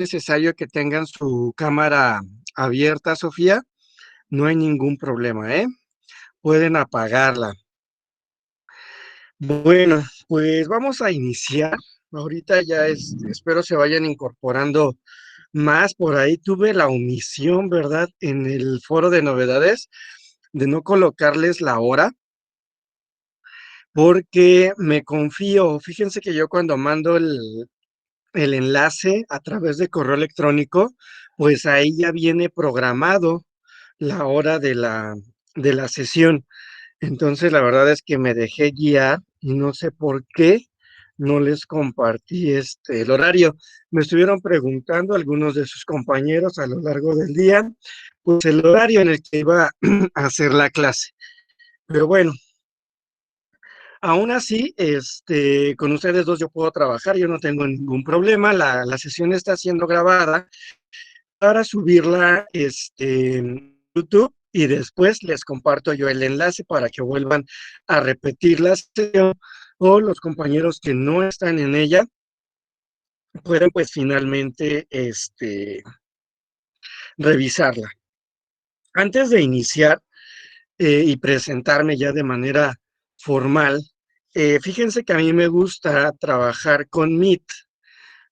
necesario que tengan su cámara abierta, Sofía, no hay ningún problema, ¿eh? Pueden apagarla. Bueno, pues vamos a iniciar. Ahorita ya espero se vayan incorporando más. Por ahí tuve la omisión, ¿verdad? En el foro de novedades de no colocarles la hora porque me confío. Fíjense que yo cuando mando el enlace a través de correo electrónico, pues ahí ya viene programado la hora de la sesión. Entonces, la verdad es que me dejé guiar y no sé por qué no les compartí el horario. Me estuvieron preguntando algunos de sus compañeros a lo largo del día, pues el horario en el que iba a hacer la clase. Pero bueno, aún así, con ustedes dos yo puedo trabajar, yo no tengo ningún problema. La sesión está siendo grabada para subirla en YouTube y después les comparto yo el enlace para que vuelvan a repetir la sesión o los compañeros que no están en ella pueden pues finalmente revisarla. Antes de iniciar y presentarme ya de manera formal, fíjense que a mí me gusta trabajar con Meet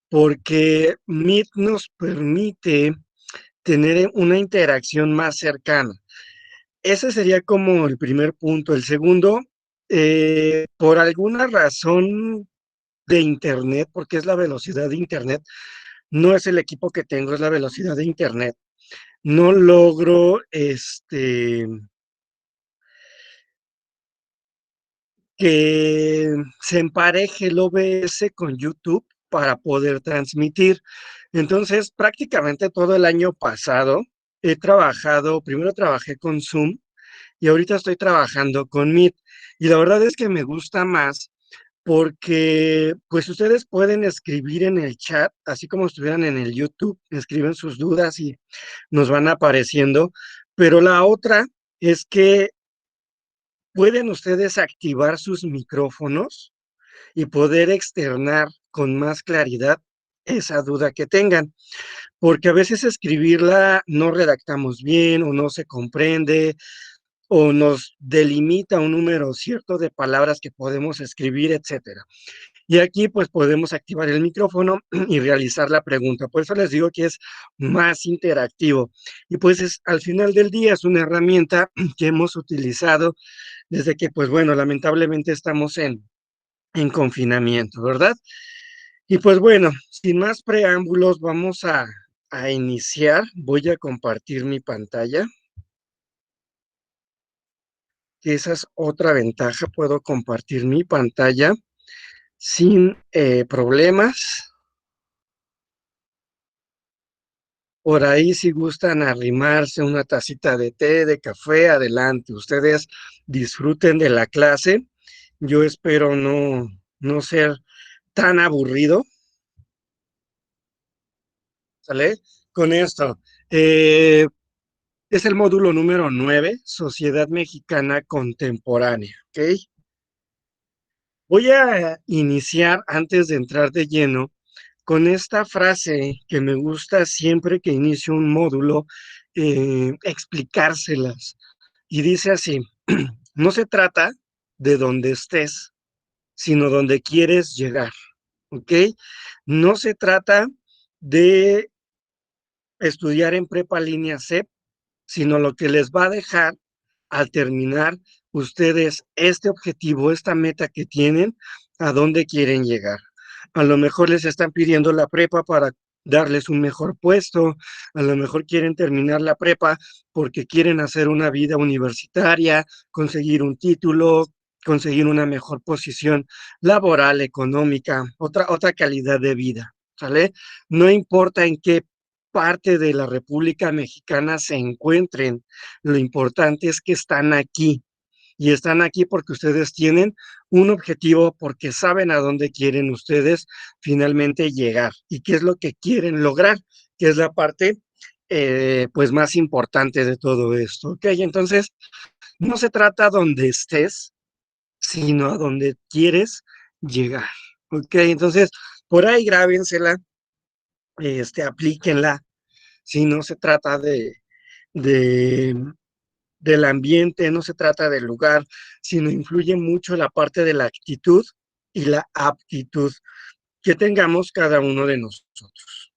porque Meet nos permite tener una interacción más cercana. Ese sería como el primer punto. El segundo, por alguna razón de Internet, porque es la velocidad de Internet, no es el equipo que tengo, es la velocidad de Internet. No logro que se empareje el OBS con YouTube para poder transmitir. Entonces, prácticamente todo el año pasado he trabajado, primero trabajé con Zoom y ahorita estoy trabajando con Meet. Y la verdad es que me gusta más porque pues ustedes pueden escribir en el chat, así como estuvieran en el YouTube, escriben sus dudas y nos van apareciendo. Pero la otra es que pueden ustedes activar sus micrófonos y poder externar con más claridad esa duda que tengan, porque a veces escribirla no redactamos bien o no se comprende o nos delimita un número cierto de palabras que podemos escribir, etcétera. Y aquí pues podemos activar el micrófono y realizar la pregunta. Por eso les digo que es más interactivo. Y pues al final del día es una herramienta que hemos utilizado desde que pues bueno, lamentablemente estamos en confinamiento, ¿verdad? Y pues bueno, sin más preámbulos, vamos a iniciar. Voy a compartir mi pantalla, que esa es otra ventaja. Puedo compartir mi pantalla sin problemas. Por ahí, si gustan arrimarse una tacita de té, de café, adelante. Ustedes disfruten de la clase. Yo espero no ser tan aburrido, ¿sale? Con esto. eh, es el módulo número 9, Sociedad Mexicana Contemporánea, ¿ok? Voy a iniciar antes de entrar de lleno con esta frase que me gusta siempre que inicio un módulo, explicárselas. Y dice así, no se trata de donde estés, sino donde quieres llegar, ¿ok? No se trata de estudiar en prepa línea CEP, sino lo que les va a dejar al terminar ustedes este objetivo, esta meta que tienen, a dónde quieren llegar. A lo mejor les están pidiendo la prepa para darles un mejor puesto, a lo mejor quieren terminar la prepa porque quieren hacer una vida universitaria, conseguir un título, conseguir una mejor posición laboral, económica, otra calidad de vida, ¿sale? No importa en qué parte de la República Mexicana se encuentren, lo importante es que están aquí y están aquí porque ustedes tienen un objetivo, porque saben a dónde quieren ustedes finalmente llegar y qué es lo que quieren lograr, que es la parte pues más importante de todo esto. Ok, entonces no se trata donde estés, sino a donde quieres llegar. Ok, entonces por ahí grábensela, aplíquenla. Si no se trata de, del ambiente, no se trata del lugar, sino influye mucho la parte de la actitud y la aptitud que tengamos cada uno de nosotros.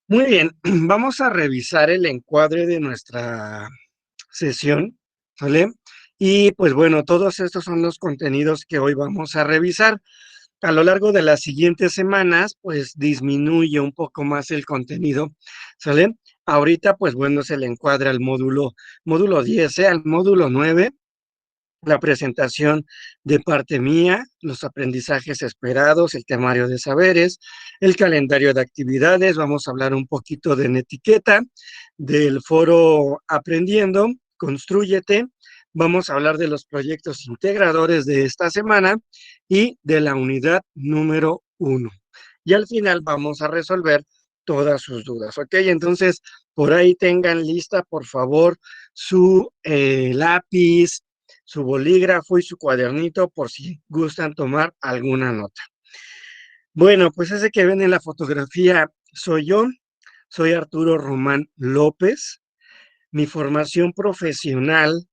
Muy bien, vamos a revisar el encuadre de nuestra sesión, ¿vale? Y pues bueno, todos estos son los contenidos que hoy vamos a revisar. A lo largo de las siguientes semanas, pues disminuye un poco más el contenido, ¿sale? Ahorita, pues bueno, se le encuadra al módulo 10, al módulo 9, la presentación de parte mía, los aprendizajes esperados, el temario de saberes, el calendario de actividades, vamos a hablar un poquito de etiqueta, del foro Aprendiendo, Constrúyete, vamos a hablar de los proyectos integradores de esta semana y de la unidad número 1. Y al final vamos a resolver todas sus dudas, ¿ok? Entonces, por ahí tengan lista, por favor, su lápiz, su bolígrafo y su cuadernito por si gustan tomar alguna nota. Bueno, pues ese que ven en la fotografía soy yo, soy Arturo Román López. Mi formación profesional,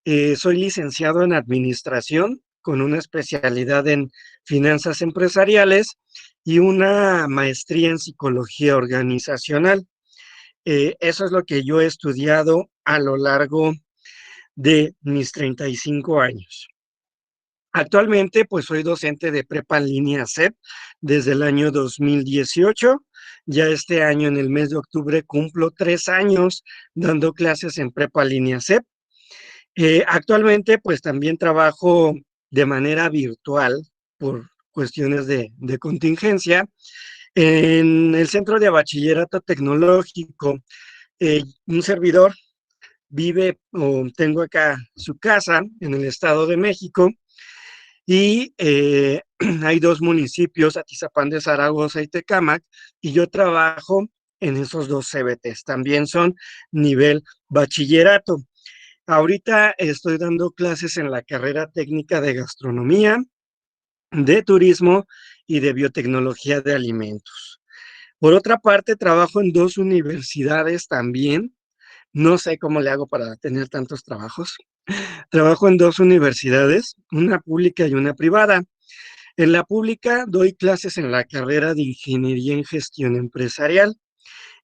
soy licenciado en administración con una especialidad en finanzas empresariales y una maestría en psicología organizacional. Eso es lo que yo he estudiado a lo largo de mis 35 años. Actualmente, pues soy docente de prepa en línea SEP desde el año 2018. Ya este año, en el mes de octubre, cumplo 3 años dando clases en prepa línea SEP. Actualmente, pues también trabajo de manera virtual por cuestiones de contingencia en el Centro de Bachillerato Tecnológico. Un servidor vive o tengo acá su casa en el Estado de México y hay dos municipios, Atizapán de Zaragoza y Tecámac, y yo trabajo en esos dos CBTs. También son nivel bachillerato. Ahorita estoy dando clases en la carrera técnica de gastronomía, de turismo y de biotecnología de alimentos. Por otra parte, trabajo en dos universidades también. No sé cómo le hago para tener tantos trabajos. Trabajo en dos universidades, una pública y una privada. En la pública doy clases en la carrera de Ingeniería en Gestión Empresarial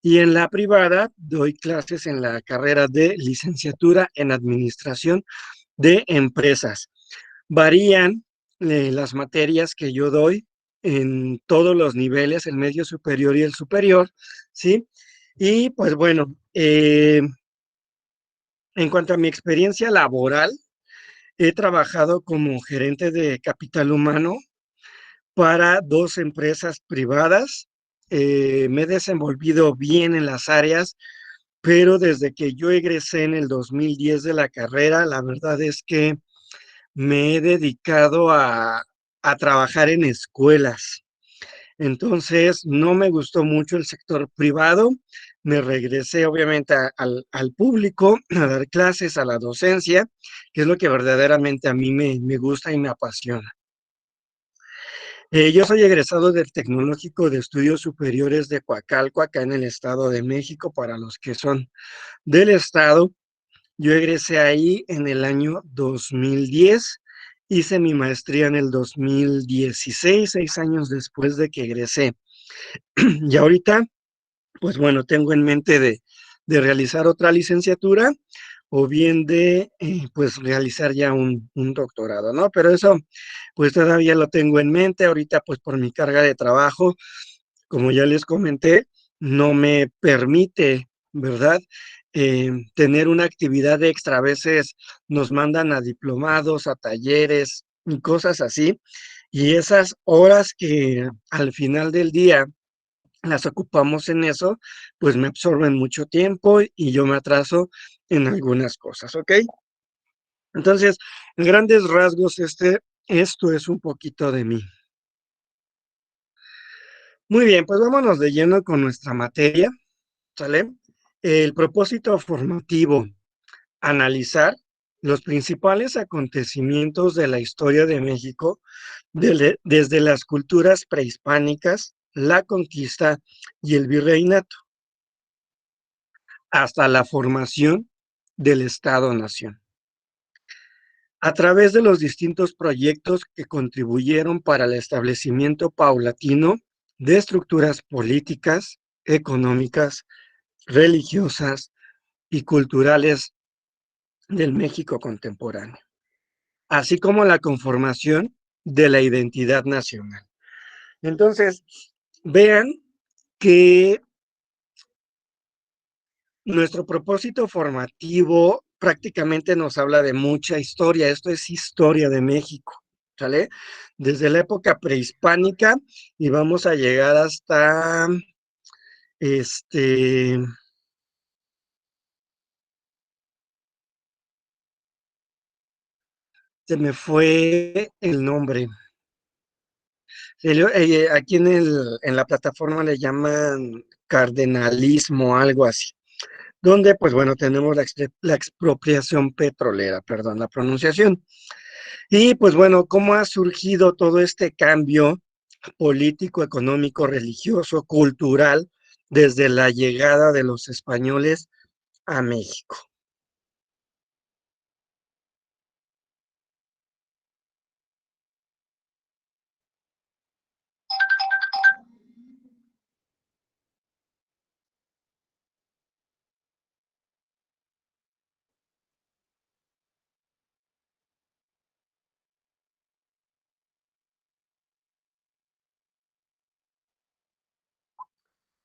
y en la privada doy clases en la carrera de Licenciatura en Administración de Empresas. Varían las materias que yo doy en todos los niveles, el medio superior y el superior, ¿sí? Y pues bueno, en cuanto a mi experiencia laboral, he trabajado como gerente de capital humano para dos empresas privadas. Me he desenvolvido bien en las áreas, pero desde que yo egresé en el 2010 de la carrera, la verdad es que me he dedicado a trabajar en escuelas. Entonces, no me gustó mucho el sector privado. Me regresé obviamente al público, a dar clases, a la docencia, que es lo que verdaderamente a mí me gusta y me apasiona. Yo soy egresado del Tecnológico de Estudios Superiores de Coacalco, acá en el Estado de México, para los que son del Estado. Yo egresé ahí en el año 2010, hice mi maestría en el 2016, 6 años después de que egresé. Y ahorita, pues bueno, tengo en mente de realizar otra licenciatura o bien de, pues, realizar ya un doctorado, ¿no? Pero eso, pues, todavía lo tengo en mente. Ahorita, pues, por mi carga de trabajo, como ya les comenté, no me permite, ¿verdad? Tener una actividad extra. A veces nos mandan a diplomados, a talleres y cosas así, y esas horas que al final del día las ocupamos en eso, pues me absorben mucho tiempo y yo me atraso en algunas cosas, ¿ok? Entonces, en grandes rasgos, esto es un poquito de mí. Muy bien, pues vámonos de lleno con nuestra materia, ¿sale? El propósito formativo, analizar los principales acontecimientos de la historia de México desde las culturas prehispánicas la conquista y el virreinato, hasta la formación del Estado-Nación, a través de los distintos proyectos que contribuyeron para el establecimiento paulatino de estructuras políticas, económicas, religiosas y culturales del México contemporáneo, así como la conformación de la identidad nacional. Entonces, vean que nuestro propósito formativo prácticamente nos habla de mucha historia. Esto es historia de México, ¿sale? Desde la época prehispánica y vamos a llegar hasta, este, se me fue el nombre. Aquí en la plataforma le llaman cardenalismo, algo así, donde, pues bueno, tenemos la expropiación petrolera, perdón la pronunciación. Y pues bueno, ¿cómo ha surgido todo este cambio político, económico, religioso, cultural desde la llegada de los españoles a México?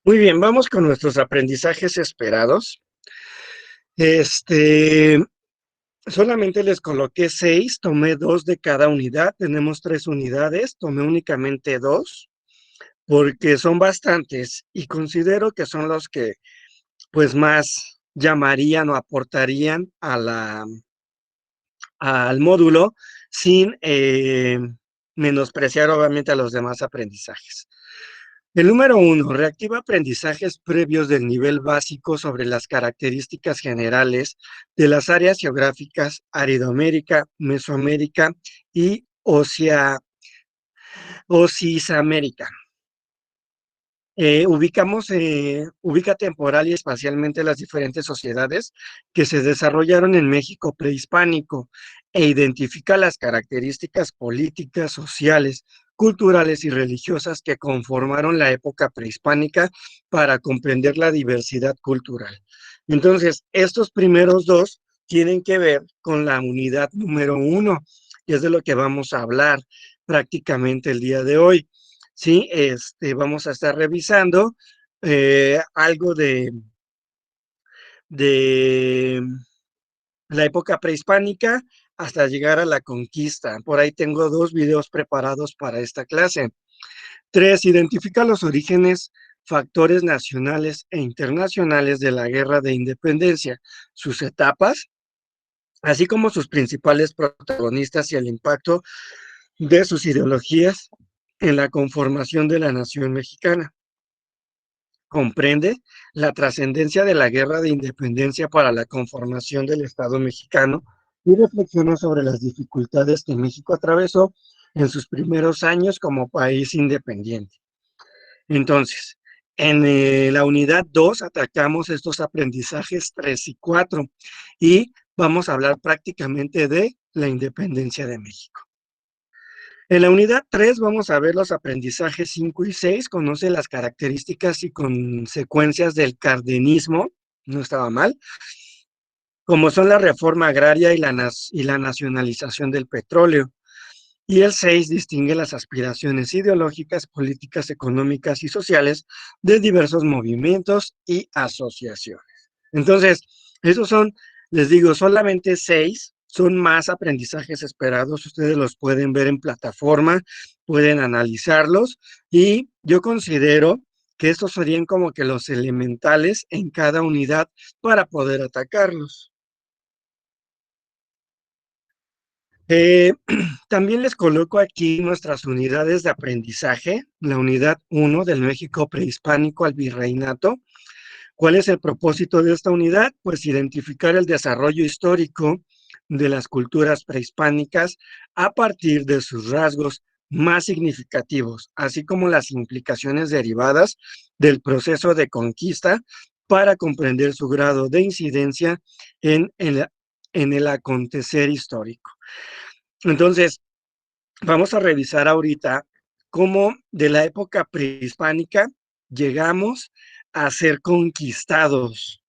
Muy bien, vamos con nuestros aprendizajes esperados. Este, Solamente les coloqué 6, tomé 2 de cada unidad, tenemos 3 unidades, tomé únicamente 2 porque son bastantes y considero que son los que pues más llamarían o aportarían al módulo sin menospreciar obviamente a los demás aprendizajes. El número 1, reactiva aprendizajes previos del nivel básico sobre las características generales de las áreas geográficas Aridoamérica, Mesoamérica y Ocisamérica. Ubica temporal y espacialmente las diferentes sociedades que se desarrollaron en México prehispánico e identifica las características políticas, sociales, culturales y religiosas que conformaron la época prehispánica para comprender la diversidad cultural. Entonces, estos primeros dos tienen que ver con la unidad número 1, y es de lo que vamos a hablar prácticamente el día de hoy. Sí, vamos a estar revisando algo de la época prehispánica hasta llegar a la conquista. Por ahí tengo 2 videos preparados para esta clase. 3, identifica los orígenes, factores nacionales e internacionales de la Guerra de Independencia, sus etapas, así como sus principales protagonistas y el impacto de sus ideologías en la conformación de la nación mexicana. Comprende la trascendencia de la Guerra de Independencia para la conformación del Estado mexicano y reflexiona sobre las dificultades que México atravesó en sus primeros años como país independiente. Entonces, en la unidad 2 atacamos estos aprendizajes 3 y 4 y vamos a hablar prácticamente de la independencia de México. En la unidad 3 vamos a ver los aprendizajes 5 y 6, conoce las características y consecuencias del cardenismo, no estaba mal, como son la reforma agraria y la nacionalización del petróleo. Y el 6 distingue las aspiraciones ideológicas, políticas, económicas y sociales de diversos movimientos y asociaciones. Entonces, esos son, les digo, solamente 6, son más aprendizajes esperados, ustedes los pueden ver en plataforma, pueden analizarlos y yo considero que estos serían como que los elementales en cada unidad para poder atacarlos. Eh, También les coloco aquí nuestras unidades de aprendizaje, la unidad 1 del México prehispánico al virreinato. ¿Cuál es el propósito de esta unidad? Pues identificar el desarrollo histórico de las culturas prehispánicas a partir de sus rasgos más significativos, así como las implicaciones derivadas del proceso de conquista para comprender su grado de incidencia en el acontecer histórico. Entonces, vamos a revisar ahorita cómo de la época prehispánica llegamos a ser conquistados,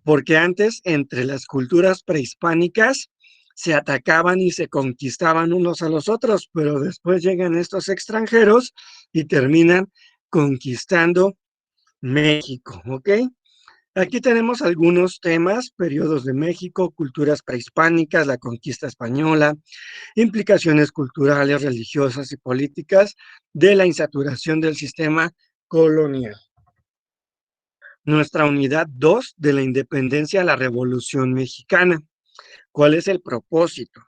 porque antes entre las culturas prehispánicas se atacaban y se conquistaban unos a los otros, pero después llegan estos extranjeros y terminan conquistando México, ¿ok? Aquí tenemos algunos temas: periodos de México, culturas prehispánicas, la conquista española, implicaciones culturales, religiosas y políticas de la insaturación del sistema colonial. Nuestra unidad 2 de la independencia a la Revolución Mexicana. ¿Cuál es el propósito?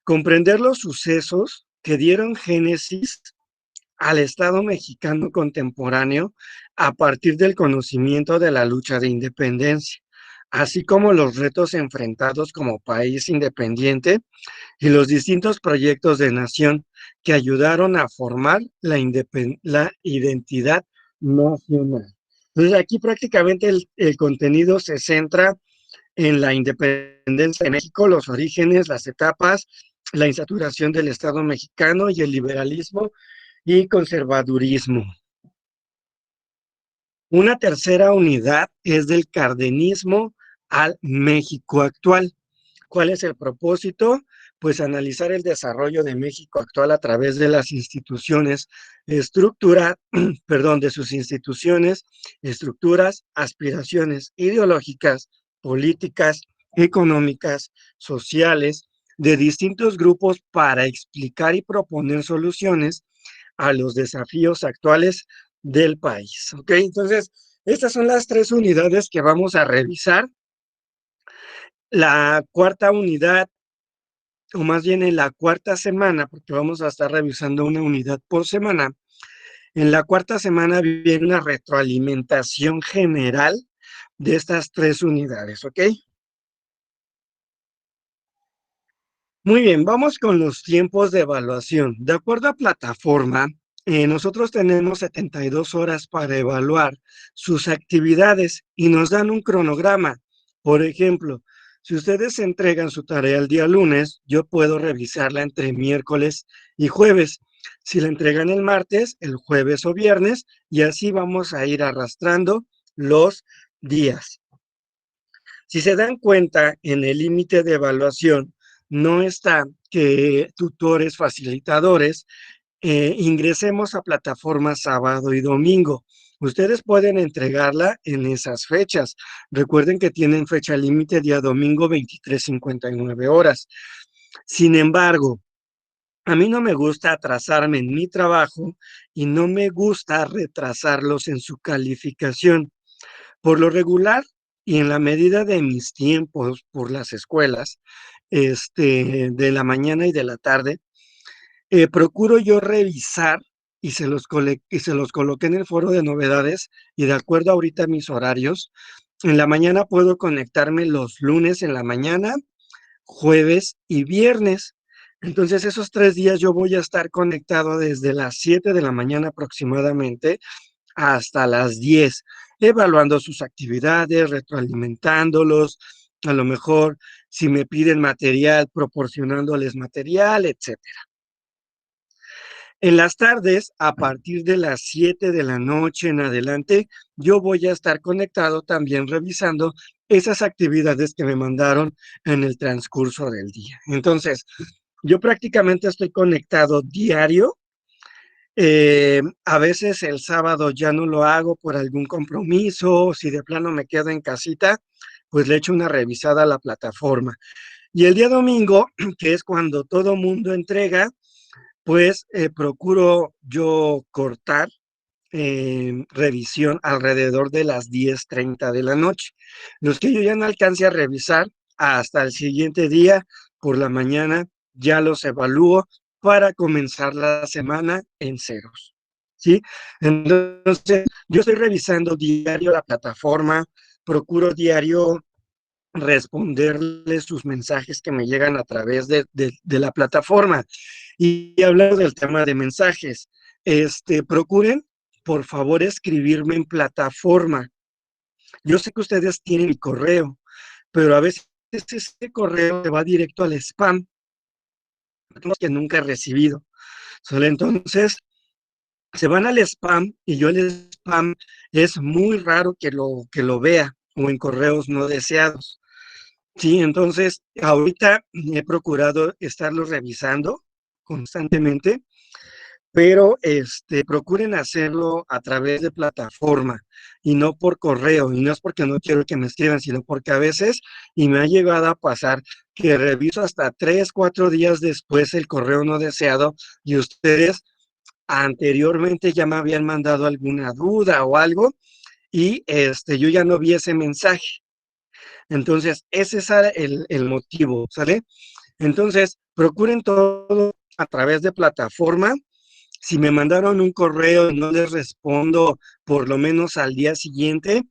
Comprender los sucesos que dieron génesis al Estado mexicano contemporáneo a partir del conocimiento de la lucha de independencia, así como los retos enfrentados como país independiente y los distintos proyectos de nación que ayudaron a formar la identidad nacional. Entonces aquí prácticamente el contenido se centra en la independencia de México, los orígenes, las etapas, la insaturación del Estado mexicano y el liberalismo y conservadurismo. Una tercera unidad es del cardenismo al México actual. ¿Cuál es el propósito? Pues analizar el desarrollo de México actual a través de las instituciones, de sus instituciones, estructuras, aspiraciones ideológicas, políticas, económicas, sociales, de distintos grupos para explicar y proponer soluciones a los desafíos actuales del país. ¿Ok? Entonces, estas son las tres unidades que vamos a revisar. La cuarta unidad, o más bien en la cuarta semana, porque vamos a estar revisando una unidad por semana, en la cuarta semana viene una retroalimentación general de estas tres unidades, ¿ok? Muy bien, vamos con los tiempos de evaluación. De acuerdo a plataforma, nosotros tenemos 72 horas para evaluar sus actividades y nos dan un cronograma. Por ejemplo, si ustedes entregan su tarea el día lunes, yo puedo revisarla entre miércoles y jueves. Si la entregan el martes, el jueves o viernes, y así vamos a ir arrastrando los días. Si se dan cuenta, en el límite de evaluación no está que tutores facilitadores ingresemos a plataforma sábado y domingo. Ustedes pueden entregarla en esas fechas. Recuerden que tienen fecha límite día domingo 23:59 horas. Sin embargo, a mí no me gusta atrasarme en mi trabajo y no me gusta retrasarlos en su calificación. Por lo regular, y en la medida de mis tiempos por las escuelas, de la mañana y de la tarde, procuro yo revisar y se los coloqué en el foro de novedades, y de acuerdo ahorita a mis horarios, en la mañana puedo conectarme los lunes en la mañana, jueves y viernes. Entonces, esos 3 días yo voy a estar conectado desde las 7 de la mañana aproximadamente hasta las 10, evaluando sus actividades, retroalimentándolos, a lo mejor si me piden material, proporcionándoles material, etcétera. En las tardes, a partir de las 7 de la noche en adelante, yo voy a estar conectado también revisando esas actividades que me mandaron en el transcurso del día. Entonces, yo prácticamente estoy conectado diario. A veces el sábado ya no lo hago por algún compromiso, o si de plano me quedo en casita, pues le echo una revisada a la plataforma. Y el día domingo, que es cuando todo mundo entrega, pues procuro yo cortar revisión alrededor de las 10:30 de la noche. Los que yo ya no alcance a revisar hasta el siguiente día por la mañana, ya los evalúo para comenzar la semana en ceros. ¿Sí? Entonces, yo estoy revisando diario la plataforma, procuro diario responderles sus mensajes que me llegan a través de la plataforma. Y hablando del tema de mensajes, procuren, por favor, escribirme en plataforma. Yo sé que ustedes tienen mi correo, pero a veces ese correo se va directo al spam, que nunca he recibido. ¿Sale? Entonces, se van al spam y yo el spam es muy raro que lo vea o en correos no deseados. Sí, entonces ahorita he procurado estarlo revisando constantemente, pero procuren hacerlo a través de plataforma y no por correo, y no es porque no quiero que me escriban, sino porque a veces, y me ha llegado a pasar, que reviso hasta 3, 4 días después el correo no deseado y ustedes anteriormente ya me habían mandado alguna duda o algo y yo ya no vi ese mensaje. Entonces, ese es el motivo, ¿sale? Entonces, procuren todo a través de plataforma. Si me mandaron un correo y no les respondo por lo menos al día siguiente,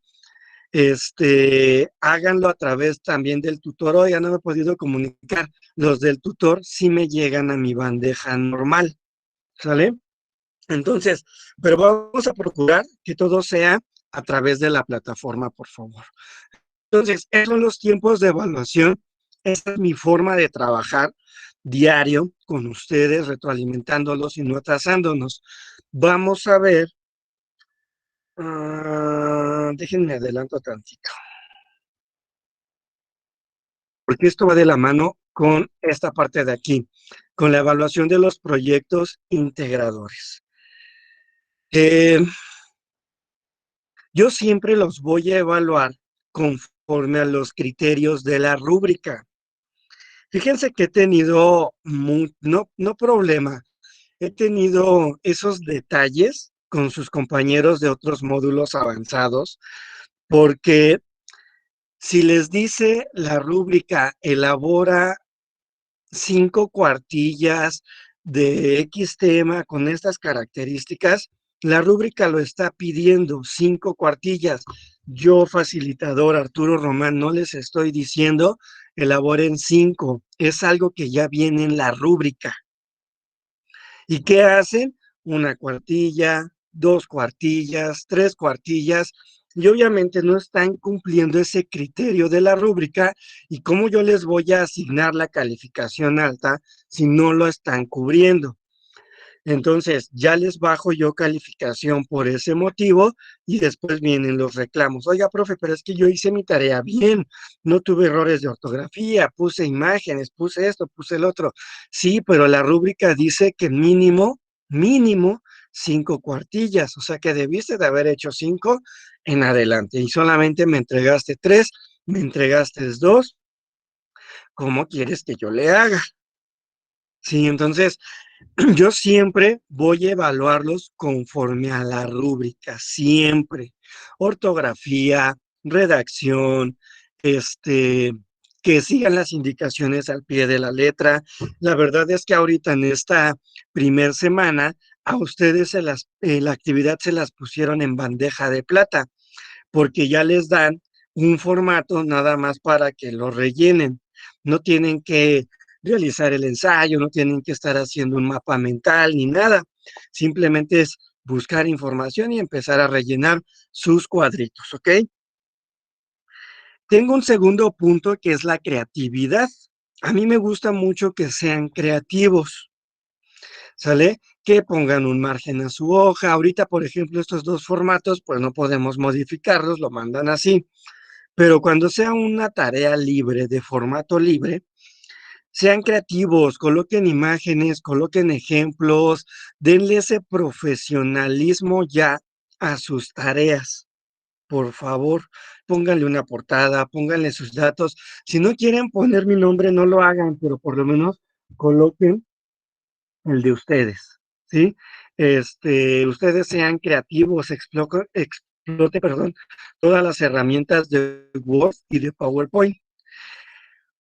háganlo a través también del tutor. Hoy ya no me he podido comunicar. Los del tutor sí me llegan a mi bandeja normal, ¿sale? Entonces, pero vamos a procurar que todo sea a través de la plataforma, por favor. Entonces, esos son los tiempos de evaluación. Esta es mi forma de trabajar diario con ustedes, retroalimentándolos y no atrasándonos. Vamos a ver, déjenme adelanto tantito, porque esto va de la mano con esta parte de aquí, con la evaluación de los proyectos integradores. Yo siempre los voy a evaluar conforme a los criterios de la rúbrica. Fíjense que he tenido, no problema, he tenido esos detalles con sus compañeros de otros módulos avanzados, porque si les dice la rúbrica, elabora 5 cuartillas de X tema con estas características, la rúbrica lo está pidiendo, 5 cuartillas. Yo, facilitador Arturo Román, no les estoy diciendo elaboren 5, es algo que ya viene en la rúbrica. ¿Y qué hacen? 1 cuartilla, 2 cuartillas, 3 cuartillas, y obviamente no están cumpliendo ese criterio de la rúbrica. ¿Y cómo yo les voy a asignar la calificación alta si no lo están cubriendo? Entonces, ya les bajo yo calificación por ese motivo y después vienen los reclamos. Oiga, profe, pero es que yo hice mi tarea bien, no tuve errores de ortografía, puse imágenes, puse esto, puse el otro. Sí, pero la rúbrica dice que mínimo 5 cuartillas, o sea que debiste de haber hecho 5 en adelante y solamente me entregaste 3, me entregaste 2. ¿Cómo quieres que yo le haga? Sí, entonces yo siempre voy a evaluarlos conforme a la rúbrica, siempre. Ortografía, redacción, este, que sigan las indicaciones al pie de la letra. La verdad es que ahorita en esta primer semana a ustedes la actividad se las pusieron en bandeja de plata, porque ya les dan un formato nada más para que lo rellenen. No tienen que realizar el ensayo, no tienen que estar haciendo un mapa mental ni nada. Simplemente es buscar información y empezar a rellenar sus cuadritos, ¿ok? Tengo un segundo punto que es la creatividad. A mí me gusta mucho que sean creativos, ¿sale? Que pongan un margen a su hoja. Ahorita, por ejemplo, estos dos formatos, pues no podemos modificarlos, lo mandan así. Pero cuando sea una tarea libre, de formato libre, sean creativos, coloquen imágenes, coloquen ejemplos, denle ese profesionalismo ya a sus tareas. Por favor, pónganle una portada, pónganle sus datos. Si no quieren poner mi nombre, no lo hagan, pero por lo menos coloquen el de ustedes, ¿sí? Ustedes sean creativos, perdón, todas las herramientas de Word y de PowerPoint.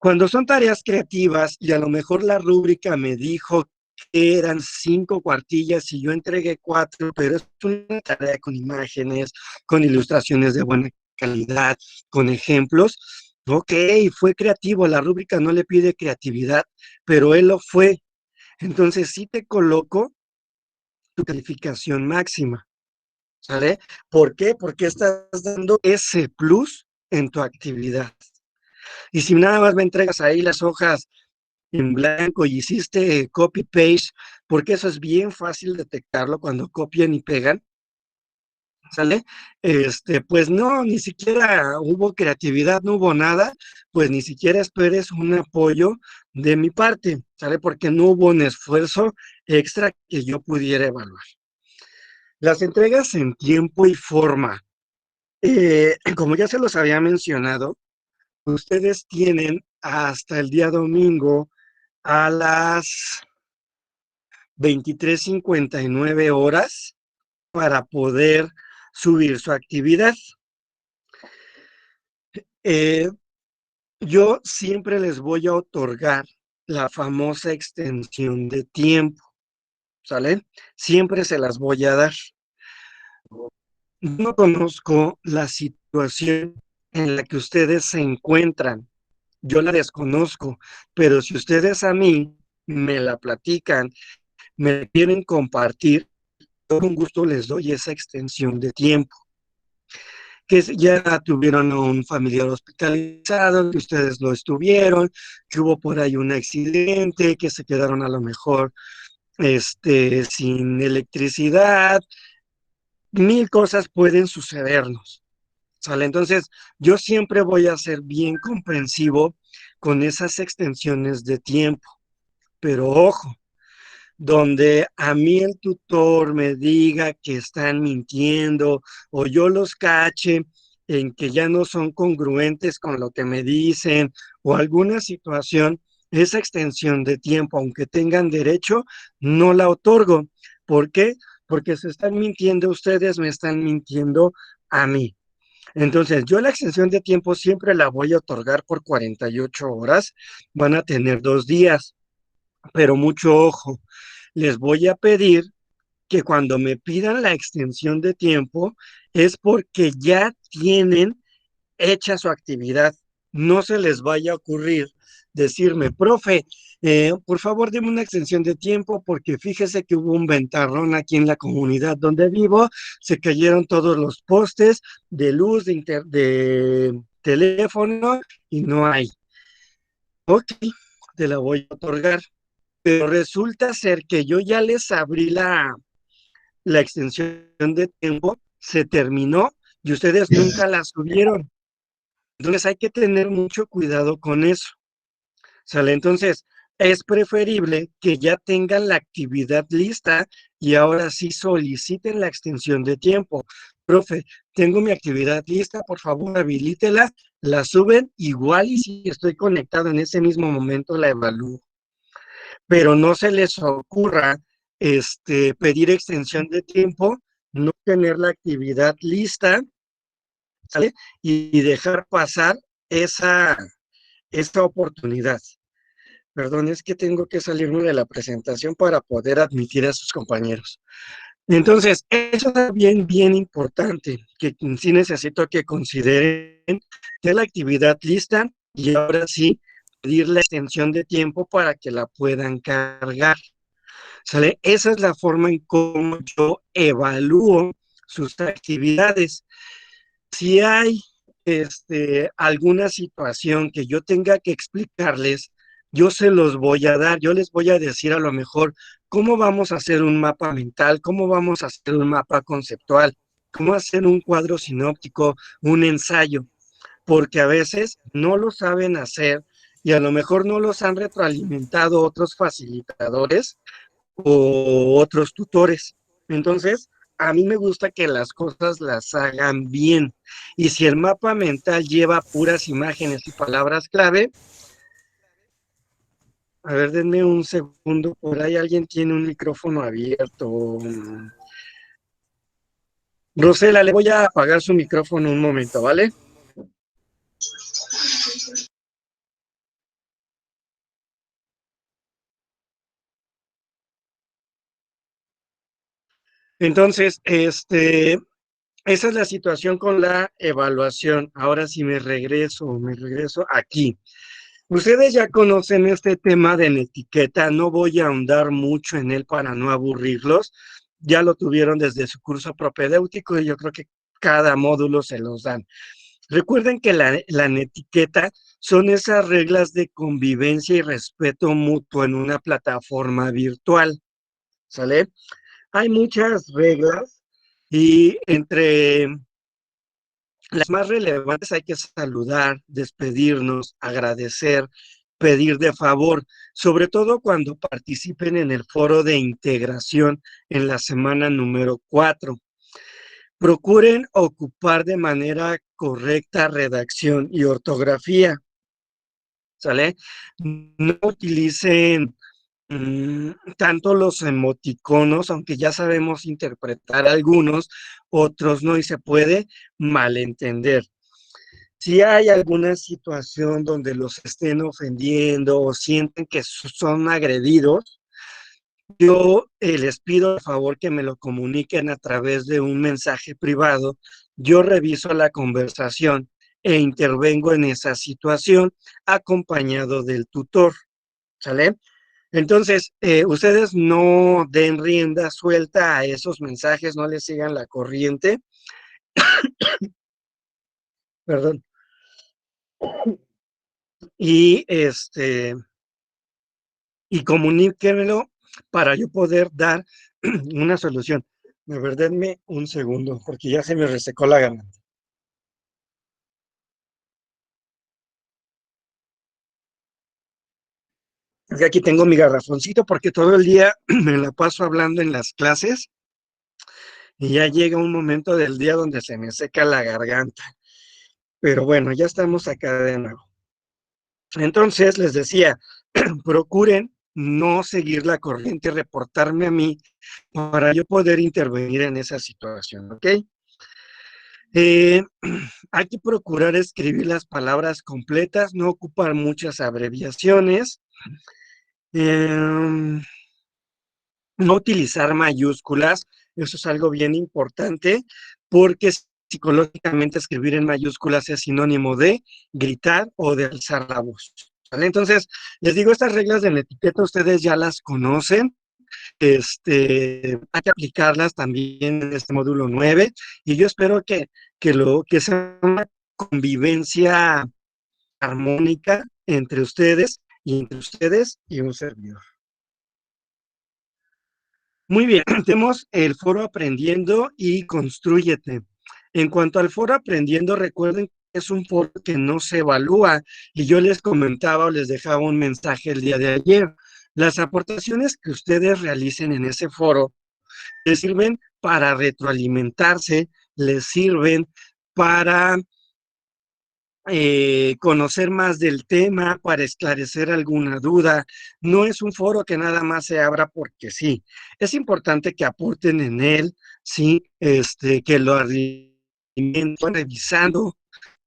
Cuando son tareas creativas y a lo mejor la rúbrica me dijo que eran 5 cuartillas y yo entregué 4, pero es una tarea con imágenes, con ilustraciones de buena calidad, con ejemplos, Ok, fue creativo, la rúbrica no le pide creatividad, pero él lo fue. Entonces sí te coloco tu calificación máxima, ¿sale? ¿Por qué? Porque estás dando ese plus en tu actividad. Y si nada más me entregas ahí las hojas en blanco y hiciste copy-paste, porque eso es bien fácil detectarlo cuando copian y pegan, ¿sale? Pues no, ni siquiera hubo creatividad, no hubo nada, pues ni siquiera esperes un apoyo de mi parte, ¿sale? Porque no hubo un esfuerzo extra que yo pudiera evaluar. Las entregas en tiempo y forma. Como ya se los había mencionado, ustedes tienen hasta el día domingo a las 23:59 para poder subir su actividad. Eh, yo siempre les voy a otorgar la famosa extensión de tiempo, ¿sale? Siempre se las voy a dar. No conozco la situación en la que ustedes se encuentran, yo la desconozco, pero si ustedes a mí me la platican, me quieren compartir, yo con gusto les doy esa extensión de tiempo. Que ya tuvieron un familiar hospitalizado, que ustedes no estuvieron, que hubo por ahí un accidente, que se quedaron a lo mejor sin electricidad, mil cosas pueden sucedernos, ¿sale? Entonces, yo siempre voy a ser bien comprensivo con esas extensiones de tiempo, pero ojo, donde a mí el tutor me diga que están mintiendo o yo los cache en que ya no son congruentes con lo que me dicen o alguna situación, esa extensión de tiempo, aunque tengan derecho, no la otorgo. ¿Por qué? Porque se están mintiendo ustedes, me están mintiendo a mí. Entonces, yo la extensión de tiempo siempre la voy a otorgar por 48 horas, van a tener 2 días, pero mucho ojo, les voy a pedir que cuando me pidan la extensión de tiempo es porque ya tienen hecha su actividad. No se les vaya a ocurrir decirme, profe, por favor, deme una extensión de tiempo porque fíjese que hubo un ventarrón aquí en la comunidad donde vivo, se cayeron todos los postes de luz, de teléfono y no hay. Ok, te la voy a otorgar, pero resulta ser que yo ya les abrí la extensión de tiempo, se terminó y ustedes nunca la subieron. Entonces hay que tener mucho cuidado con eso, ¿sale? Entonces es preferible que ya tengan la actividad lista y ahora sí soliciten la extensión de tiempo. Profe, tengo mi actividad lista, por favor habilítela, la suben igual y si estoy conectado en ese mismo momento la evalúo, pero no se les ocurra pedir extensión de tiempo, no tener la actividad lista, ¿sale? Y dejar pasar esa, esta oportunidad. Perdón, es que tengo que salirme de la presentación para poder admitir a sus compañeros. Entonces, eso es bien, bien importante, que sí necesito que consideren tener la actividad lista y ahora sí pedir la extensión de tiempo para que la puedan cargar. ¿Sale? Esa es la forma en cómo yo evalúo sus actividades. Si hay alguna situación que yo tenga que explicarles, yo se los voy a dar, yo les voy a decir a lo mejor cómo vamos a hacer un mapa mental, cómo vamos a hacer un mapa conceptual, cómo hacer un cuadro sinóptico, un ensayo, porque a veces no lo saben hacer y a lo mejor no los han retroalimentado otros facilitadores o otros tutores. Entonces, a mí me gusta que las cosas las hagan bien. Y si el mapa mental lleva puras imágenes y palabras clave, a ver, denme un segundo, por ahí alguien tiene un micrófono abierto. Rosela, le voy a apagar su micrófono un momento, ¿vale? Entonces, esa es la situación con la evaluación. Ahora sí me regreso aquí. Ustedes ya conocen este tema de la etiqueta, no voy a ahondar mucho en él para no aburrirlos. Ya lo tuvieron desde su curso propedéutico y yo creo que cada módulo se los dan. Recuerden que la etiqueta son esas reglas de convivencia y respeto mutuo en una plataforma virtual, ¿sale? Hay muchas reglas y entre las más relevantes hay que saludar, despedirnos, agradecer, pedir de favor, sobre todo cuando participen en el foro de integración en la semana número 4. Procuren ocupar de manera correcta redacción y ortografía, ¿sale? No utilicen tanto los emoticonos, aunque ya sabemos interpretar algunos, otros no, y se puede malentender. Si hay alguna situación donde los estén ofendiendo o sienten que son agredidos, yo les pido por favor que me lo comuniquen a través de un mensaje privado. Yo reviso la conversación e intervengo en esa situación acompañado del tutor, ¿sale? Entonces, ustedes no den rienda suelta a esos mensajes, no les sigan la corriente, perdón, y y comuníquenmelo para yo poder dar una solución. De verdad, denme un segundo, porque ya se me resecó la garganta. Y aquí tengo mi garrafoncito porque todo el día me la paso hablando en las clases y ya llega un momento del día donde se me seca la garganta. Pero bueno, ya estamos acá de nuevo. Entonces, les decía, procuren no seguir la corriente, reportarme a mí para yo poder intervenir en esa situación, ¿ok? Eh, hay que procurar escribir las palabras completas, no ocupar muchas abreviaciones, eh, no utilizar mayúsculas, eso es algo bien importante, porque psicológicamente escribir en mayúsculas es sinónimo de gritar o de alzar la voz, ¿vale? Entonces, les digo, estas reglas de la etiqueta ustedes ya las conocen, hay que aplicarlas también en este módulo 9 y yo espero que sea una convivencia armónica entre ustedes y un servidor. Muy bien, tenemos el foro Aprendiendo y Constrúyete. En cuanto al foro Aprendiendo, recuerden que es un foro que no se evalúa y yo les comentaba o les dejaba un mensaje el día de ayer. Las aportaciones que ustedes realicen en ese foro les sirven para retroalimentarse, les sirven para conocer más del tema, para esclarecer alguna duda. No es un foro que nada más se abra porque sí. Es importante que aporten en él, sí, que lo alimenten revisando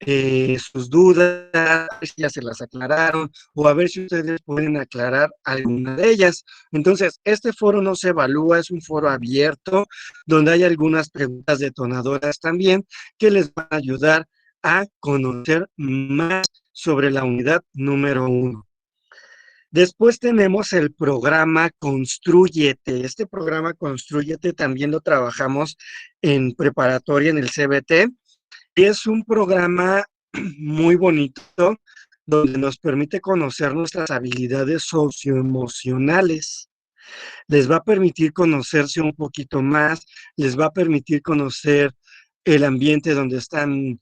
sus dudas, a ver si ya se las aclararon o a ver si ustedes pueden aclarar alguna de ellas. Entonces, este foro no se evalúa, es un foro abierto donde hay algunas preguntas detonadoras también que les van a ayudar a conocer más sobre la unidad número 1. Después tenemos el programa Constrúyete. Este programa Constrúyete también lo trabajamos en preparatoria en el CBT y es un programa muy bonito donde nos permite conocer nuestras habilidades socioemocionales. Les va a permitir conocerse un poquito más, les va a permitir conocer el ambiente donde están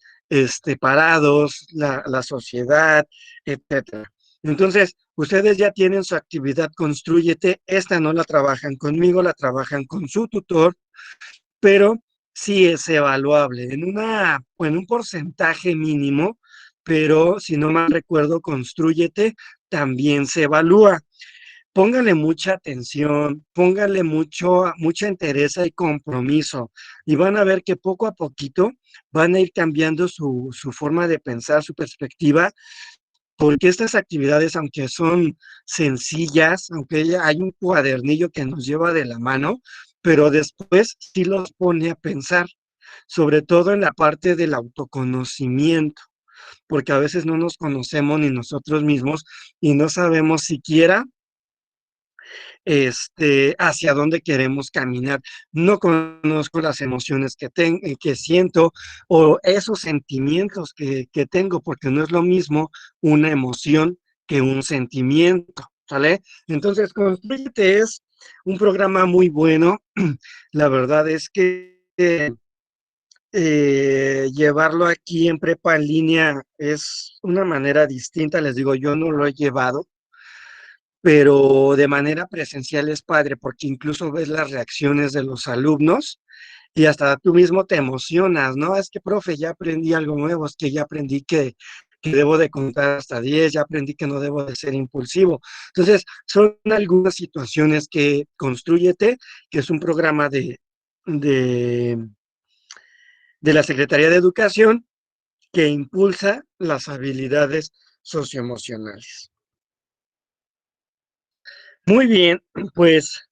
parados, la sociedad, etcétera. Entonces, ustedes ya tienen su actividad Constrúyete, esta no la trabajan conmigo, la trabajan con su tutor, pero sí es evaluable en un porcentaje mínimo, pero si no mal recuerdo, Constrúyete también se evalúa. Póngale mucha atención, póngale mucha entereza y compromiso, y van a ver que poco a poquito van a ir cambiando su forma de pensar, su perspectiva, porque estas actividades, aunque son sencillas, aunque hay un cuadernillo que nos lleva de la mano, pero después sí los pone a pensar. sobre todo en la parte del autoconocimiento, porque a veces no nos conocemos ni nosotros mismos y no sabemos siquiera hacia dónde queremos caminar. No conozco las emociones que siento o esos sentimientos que tengo, porque no es lo mismo una emoción que un sentimiento, ¿sale? Entonces, Construyete es un programa muy bueno. La verdad es que llevarlo aquí en prepa en línea es una manera distinta. Les digo, yo no lo he llevado, pero de manera presencial es padre porque incluso ves las reacciones de los alumnos y hasta tú mismo te emocionas, ¿no? Es que, profe, ya aprendí algo nuevo, es que ya aprendí que debo de contar hasta 10, ya aprendí que no debo de ser impulsivo. Entonces, son algunas situaciones que Constrúyete, que es un programa de, de la Secretaría de Educación que impulsa las habilidades socioemocionales. Muy bien, pues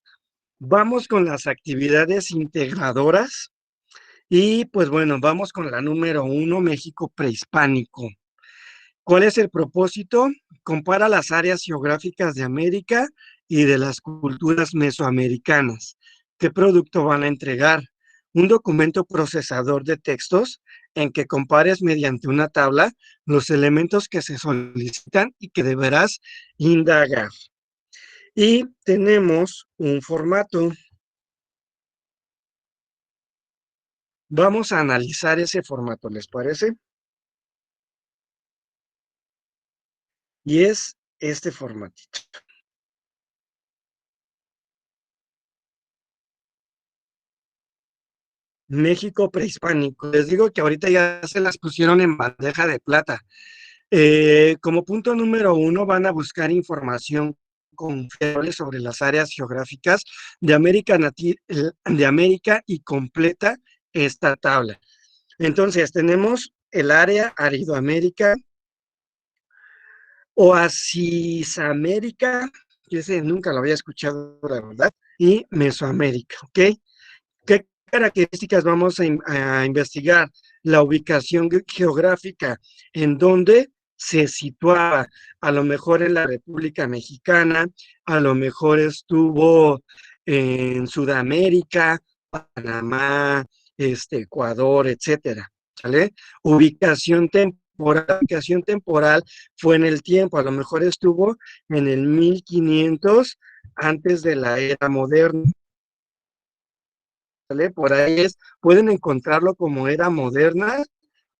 vamos con las actividades integradoras y pues bueno, vamos con la número uno, México prehispánico. ¿Cuál es el propósito? Compara las áreas geográficas de América y de las culturas mesoamericanas. ¿Qué producto van a entregar? Un documento procesador de textos en que compares mediante una tabla los elementos que se solicitan y que deberás indagar. Y tenemos un formato. Vamos a analizar ese formato, ¿les parece? Y es este formatito. México prehispánico. Les digo que ahorita ya se las pusieron en bandeja de plata. Como punto número uno, van a buscar información confiable sobre las áreas geográficas de América y completa esta tabla. Entonces, tenemos el área Aridoamérica, Oasisamérica, que ese nunca lo había escuchado, la verdad, y Mesoamérica, ¿ok? ¿Qué características vamos a investigar? La ubicación geográfica, en donde se situaba, a lo mejor en la República Mexicana, a lo mejor estuvo en Sudamérica, Panamá, Ecuador, etcétera, ¿sale? Ubicación temporal fue en el tiempo, a lo mejor estuvo en el 1500 antes de la era moderna. ¿Sale? Por ahí pueden encontrarlo como era moderna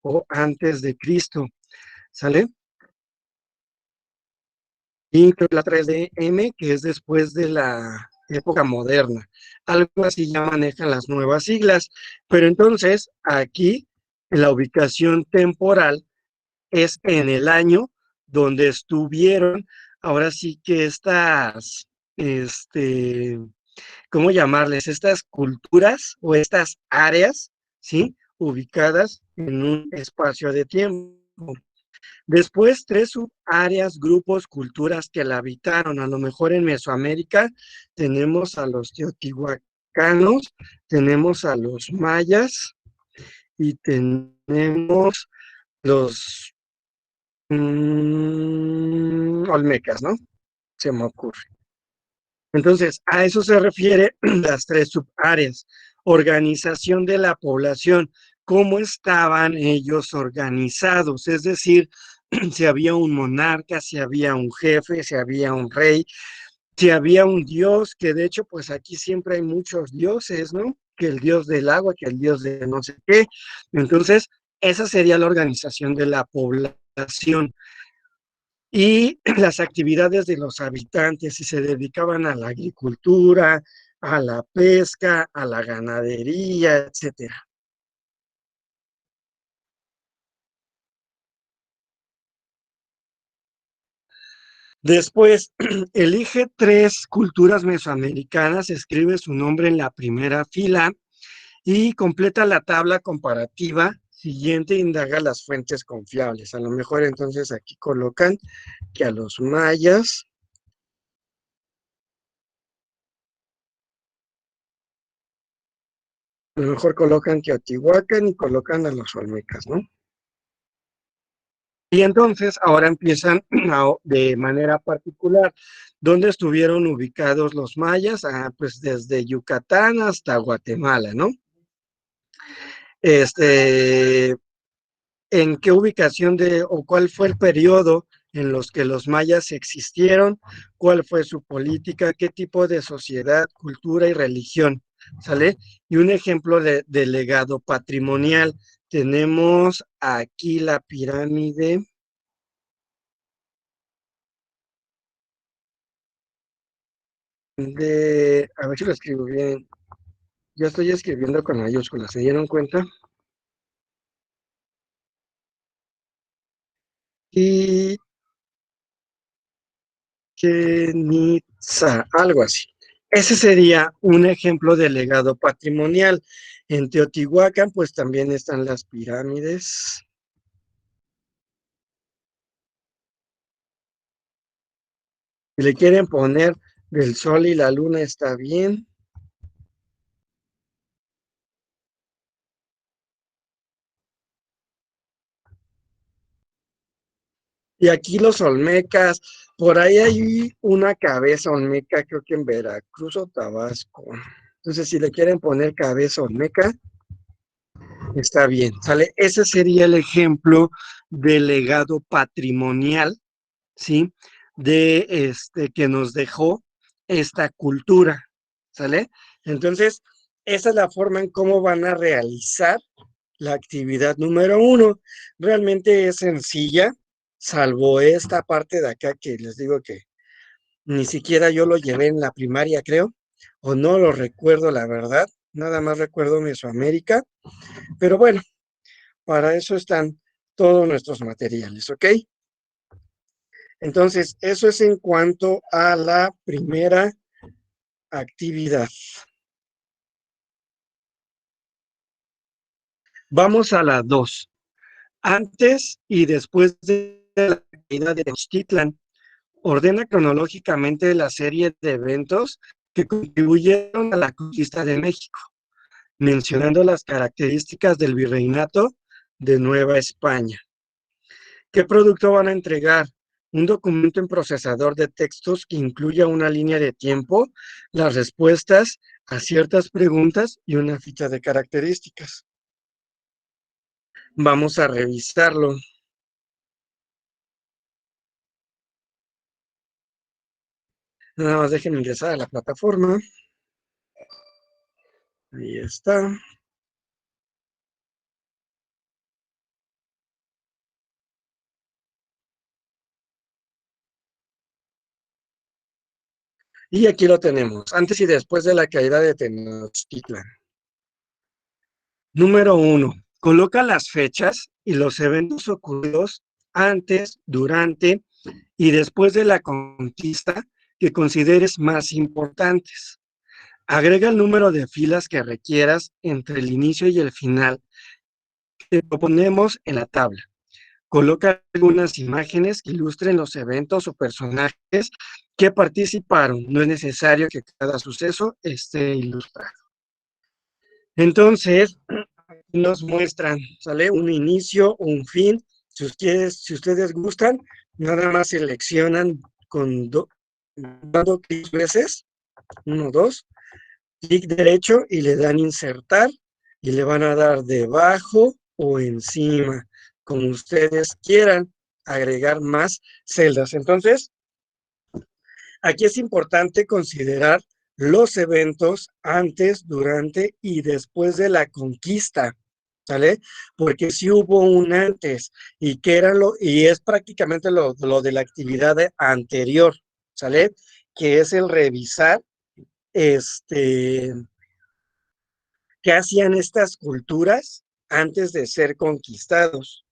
o antes de Cristo, ¿sale? Y la 3DM, que es después de la época moderna. Algo así ya manejan las nuevas siglas. Pero entonces, aquí, la ubicación temporal es en el año donde estuvieron, ahora sí que este, ¿cómo llamarles? Estas culturas o estas áreas, ¿sí? Ubicadas en un espacio de tiempo. Después, tres subáreas, grupos, culturas que la habitaron. A lo mejor en Mesoamérica tenemos a los teotihuacanos, tenemos a los mayas y tenemos los olmecas, ¿no? Se me ocurre. Entonces, a eso se refiere las tres subáreas. Organización de la población, cómo estaban ellos organizados, es decir, si había un monarca, si había un jefe, si había un rey, si había un dios, que de hecho, pues aquí siempre hay muchos dioses, ¿no? Que el dios del agua, que el dios de no sé qué. Entonces, esa sería la organización de la población y las actividades de los habitantes, si se dedicaban a la agricultura, a la pesca, a la ganadería, etcétera. Después, elige tres culturas mesoamericanas, escribe su nombre en la primera fila y completa la tabla comparativa siguiente, indaga las fuentes confiables. A lo mejor entonces aquí colocan que a los mayas A lo mejor colocan Teotihuacán y colocan a los olmecas, ¿no? Y entonces ahora empiezan de manera particular. ¿Dónde estuvieron ubicados los mayas? Pues desde Yucatán hasta Guatemala, ¿no? Este, ¿En qué ubicación o cuál fue el periodo en los que los mayas existieron? ¿Cuál fue su política? ¿Qué tipo de sociedad, cultura y religión? ¿Sale? Y un ejemplo de legado patrimonial. Tenemos aquí la pirámide a ver si lo escribo bien. Yo estoy escribiendo con mayúsculas, ¿se dieron cuenta? Y Kenitza, algo así. Ese sería un ejemplo de legado patrimonial. En Teotihuacán, pues también están las pirámides. Si le quieren poner del sol y la luna, está bien. Y aquí los olmecas, por ahí hay una cabeza olmeca, creo que en Veracruz o Tabasco. Entonces, si le quieren poner cabeza olmeca, está bien, ¿sale? Ese sería el ejemplo de legado patrimonial, ¿sí? De que nos dejó esta cultura, ¿sale? Entonces, esa es la forma en cómo van a realizar la actividad número uno. Realmente es sencilla, salvo esta parte de acá que les digo que ni siquiera yo lo llevé en la primaria, creo, o no lo recuerdo, la verdad. Nada más recuerdo Mesoamérica, pero bueno, para eso están todos nuestros materiales, ¿ok? Entonces, eso es en cuanto a la primera actividad. Vamos a la dos. Antes y después de la caída de Tenochtitlan, ordena cronológicamente la serie de eventos que contribuyeron a la conquista de México, mencionando las características del virreinato de Nueva España. ¿Qué producto van a entregar? Un documento en procesador de textos que incluya una línea de tiempo, las respuestas a ciertas preguntas y una ficha de características. Vamos a revisarlo. Nada más déjenme ingresar a la plataforma. Ahí está. Y aquí lo tenemos, antes y después de la caída de Tenochtitlan. Número 1. Coloca las fechas y los eventos ocurridos antes, durante y después de la conquista que consideres más importantes. Agrega el número de filas que requieras entre el inicio y el final que proponemos en la tabla. Coloca algunas imágenes que ilustren los eventos o personajes que participaron. No es necesario que cada suceso esté ilustrado. Entonces, nos muestran, ¿sale? Un inicio o un fin. Si ustedes gustan, nada más seleccionan dando clic veces, 1, 2, clic derecho y le dan insertar y le van a dar debajo o encima, como ustedes quieran, agregar más celdas. Entonces, aquí es importante considerar los eventos antes, durante y después de la conquista, ¿sale? Porque si hubo un antes y es prácticamente lo de la actividad anterior, ¿sale? Que es el revisar este, qué hacían estas culturas antes de ser conquistados.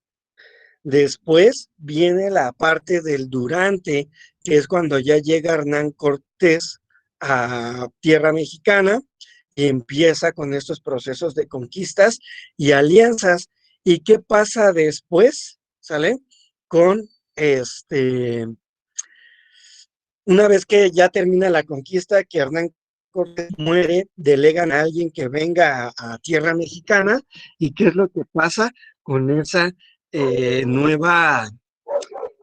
Después viene la parte del durante, que es cuando ya llega Hernán Cortés a tierra mexicana y empieza con estos procesos de conquistas y alianzas. ¿Y qué pasa después? ¿Sale? Con una vez que ya termina la conquista, que Hernán Cortés muere, delegan a alguien que venga a tierra mexicana y qué es lo que pasa con esa nueva